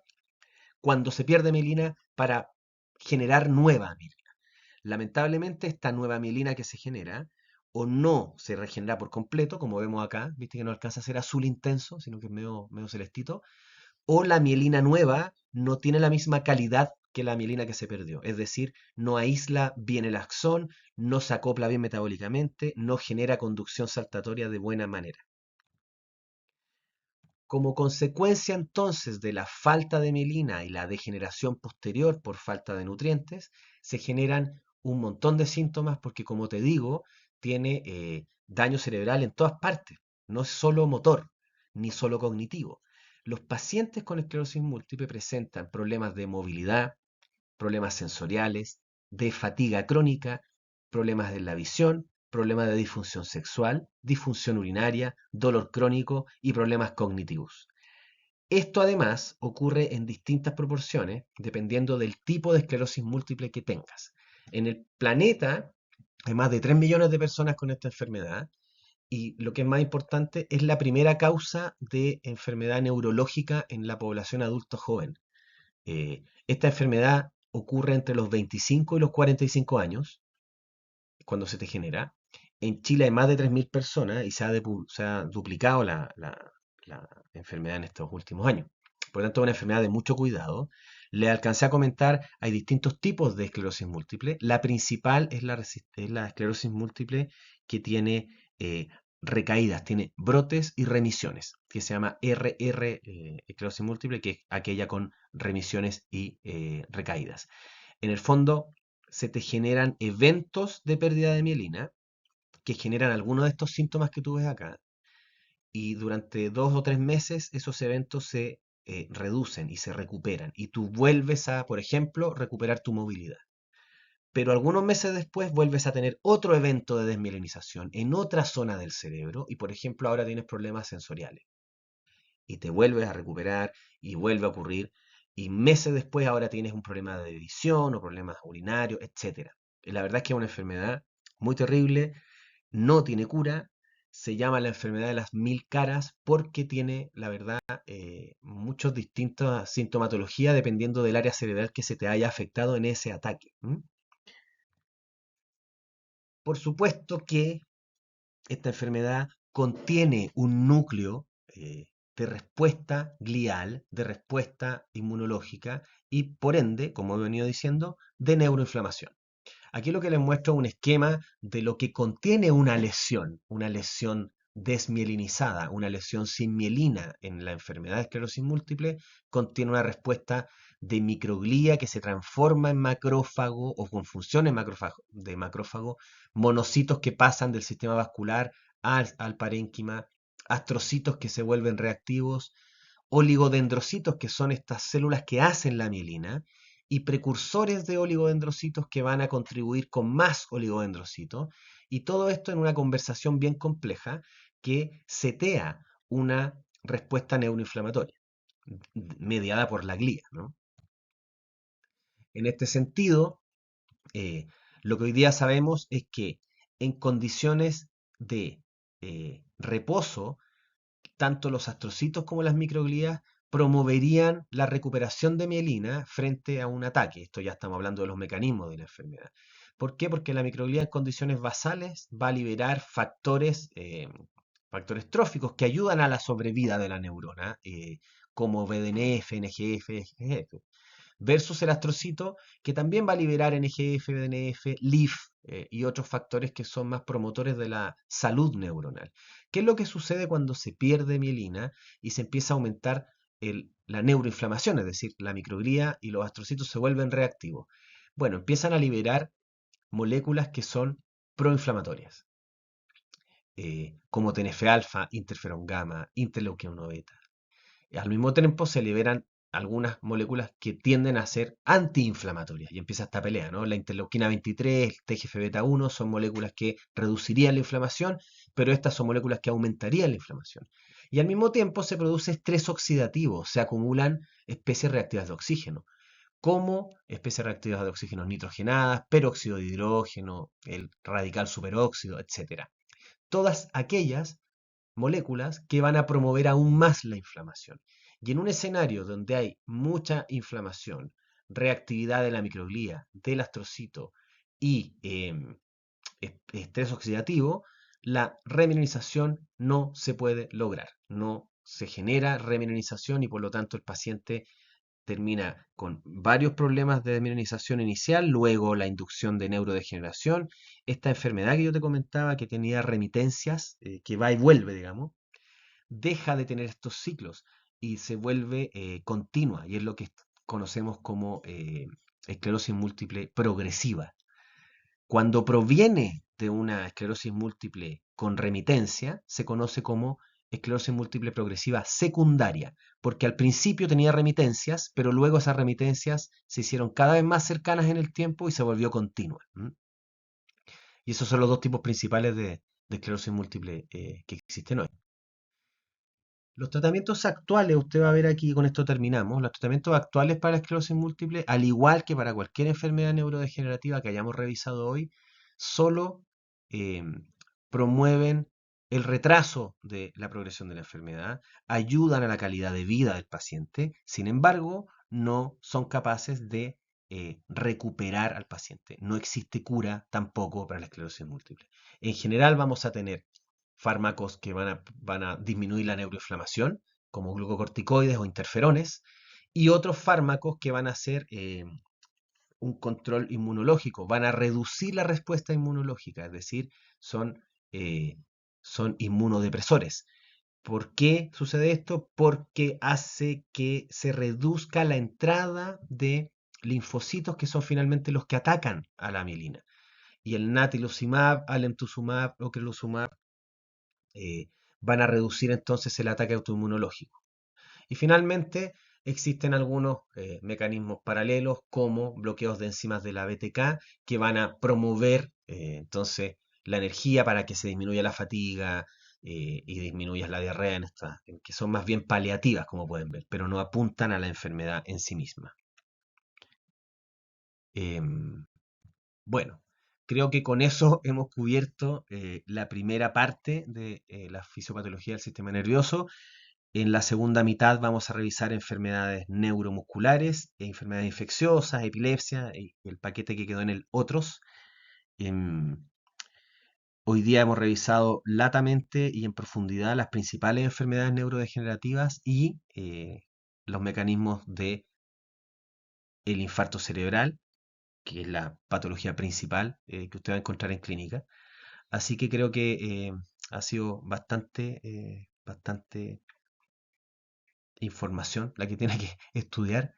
cuando se pierde mielina para generar nueva mielina. Lamentablemente, esta nueva mielina que se genera o no se regenera por completo, como vemos acá, viste que no alcanza a ser azul intenso, sino que es medio celestito, o la mielina nueva no tiene la misma calidad que la mielina que se perdió, es decir, no aísla bien el axón, no se acopla bien metabólicamente, no genera conducción saltatoria de buena manera. Como consecuencia entonces de la falta de mielina y la degeneración posterior por falta de nutrientes, se generan un montón de síntomas porque, como te digo, tiene daño cerebral en todas partes, no es solo motor ni solo cognitivo. Los pacientes con esclerosis múltiple presentan problemas de movilidad, problemas sensoriales, de fatiga crónica, problemas de la visión, problemas de disfunción sexual, disfunción urinaria, dolor crónico y problemas cognitivos. Esto además ocurre en distintas proporciones dependiendo del tipo de esclerosis múltiple que tengas. En el planeta hay más de 3 millones de personas con esta enfermedad y lo que es más importante es la primera causa de enfermedad neurológica en la población adulto joven. Esta enfermedad ocurre entre los 25 y los 45 años, cuando se te genera. En Chile hay más de 3.000 personas y se ha duplicado la enfermedad en estos últimos años. Por lo tanto, es una enfermedad de mucho cuidado. Le alcancé a comentar, hay distintos tipos de esclerosis múltiple. La principal es la esclerosis múltiple que tiene recaídas, tiene brotes y remisiones, que se llama RR, esclerosis múltiple, que es aquella con remisiones y recaídas. En el fondo, se te generan eventos de pérdida de mielina que generan algunos de estos síntomas que tú ves acá, y durante 2 o 3 meses esos eventos se reducen y se recuperan, y tú vuelves a, por ejemplo, recuperar tu movilidad. Pero algunos meses después vuelves a tener otro evento de desmielinización en otra zona del cerebro y, por ejemplo, ahora tienes problemas sensoriales y te vuelves a recuperar y vuelve a ocurrir y meses después ahora tienes un problema de visión o problemas urinarios, etcétera. La verdad es que es una enfermedad muy terrible, no tiene cura, se llama la enfermedad de las 1000 caras porque tiene, la verdad, muchos distintas sintomatologías dependiendo del área cerebral que se te haya afectado en ese ataque. ¿M? Por supuesto que esta enfermedad contiene un núcleo de respuesta glial, de respuesta inmunológica y por ende, como he venido diciendo, de neuroinflamación. Aquí lo que les muestro es un esquema de lo que contiene una lesión desmielinizada, una lesión sin mielina en la enfermedad de esclerosis múltiple, contiene una respuesta de microglía que se transforma en macrófago o con funciones de macrófago, monocitos que pasan del sistema vascular al parénquima, astrocitos que se vuelven reactivos, oligodendrocitos, que son estas células que hacen la mielina, y precursores de oligodendrocitos que van a contribuir con más oligodendrocitos, y todo esto en una conversación bien compleja que setea una respuesta neuroinflamatoria mediada por la glía, ¿no? En este sentido, eh, lo que hoy día sabemos es que en condiciones de reposo, tanto los astrocitos como las microglías promoverían la recuperación de mielina frente a un ataque. Esto ya estamos hablando de los mecanismos de la enfermedad. ¿Por qué? Porque la microglía en condiciones basales va a liberar factores tróficos que ayudan a la sobrevida de la neurona, como BDNF, NGF, FGF versus el astrocito, que también va a liberar NGF, BDNF, LIF y otros factores que son más promotores de la salud neuronal. ¿Qué es lo que sucede cuando se pierde mielina y se empieza a aumentar la neuroinflamación? Es decir, la microglía y los astrocitos se vuelven reactivos. Bueno, empiezan a liberar moléculas que son proinflamatorias, como TNF-alfa, interferón gamma, interleuquina 1 beta. Al mismo tiempo se liberan algunas moléculas que tienden a ser antiinflamatorias y empieza esta pelea, ¿no? La interleuquina 23, el TGF-beta 1 son moléculas que reducirían la inflamación, pero estas son moléculas que aumentarían la inflamación. Y al mismo tiempo se produce estrés oxidativo, se acumulan especies reactivas de oxígeno, como especies reactivas de oxígeno nitrogenadas, peróxido de hidrógeno, el radical superóxido, etcétera. Todas aquellas moléculas que van a promover aún más la inflamación. Y en un escenario donde hay mucha inflamación, reactividad de la microglía, del astrocito y estrés oxidativo, la remineralización no se puede lograr. No se genera remineralización y por lo tanto el paciente termina con varios problemas de desmineralización inicial, luego la inducción de neurodegeneración, esta enfermedad que yo te comentaba que tenía remitencias, que va y vuelve, digamos, deja de tener estos ciclos y se vuelve continua, y es lo que conocemos como esclerosis múltiple progresiva. Cuando proviene de una esclerosis múltiple con remitencia, se conoce como esclerosis múltiple progresiva secundaria, porque al principio tenía remitencias, pero luego esas remitencias se hicieron cada vez más cercanas en el tiempo y se volvió continua. Y esos son los dos tipos principales de esclerosis múltiple que existen hoy. Los tratamientos actuales, usted va a ver aquí, con esto terminamos, los tratamientos actuales para la esclerosis múltiple, al igual que para cualquier enfermedad neurodegenerativa que hayamos revisado hoy, solo eh, promueven el retraso de la progresión de la enfermedad, ayudan a la calidad de vida del paciente, sin embargo, no son capaces de recuperar al paciente. No existe cura tampoco para la esclerosis múltiple. En general vamos a tener fármacos que van a disminuir la neuroinflamación, como glucocorticoides o interferones, y otros fármacos que van a hacer un control inmunológico, van a reducir la respuesta inmunológica, es decir, son, eh, son inmunodepresores. ¿Por qué sucede esto? Porque hace que se reduzca la entrada de linfocitos que son finalmente los que atacan a la mielina. Y el natiluzumab, alemtuzumab, ocrelizumab van a reducir entonces el ataque autoinmunológico. Y finalmente existen algunos mecanismos paralelos como bloqueos de enzimas de la BTK que van a promover entonces la energía para que se disminuya la fatiga y disminuya la diarrea que son más bien paliativas, como pueden ver, pero no apuntan a la enfermedad en sí misma. Em, bueno, creo que con eso hemos cubierto la primera parte de la fisiopatología del sistema nervioso. En la segunda mitad vamos a revisar enfermedades neuromusculares, enfermedades infecciosas, epilepsia y el paquete que quedó en el otros. Em, Hoy día hemos revisado latamente y en profundidad las principales enfermedades neurodegenerativas y los mecanismos de el infarto cerebral, que es la patología principal que usted va a encontrar en clínica. Así que creo que ha sido bastante información la que tiene que estudiar.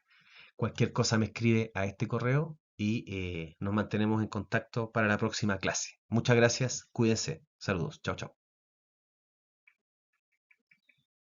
Cualquier cosa me escribe a este correo y nos mantenemos en contacto para la próxima clase. Muchas gracias, cuídense. Saludos. Chao, chao.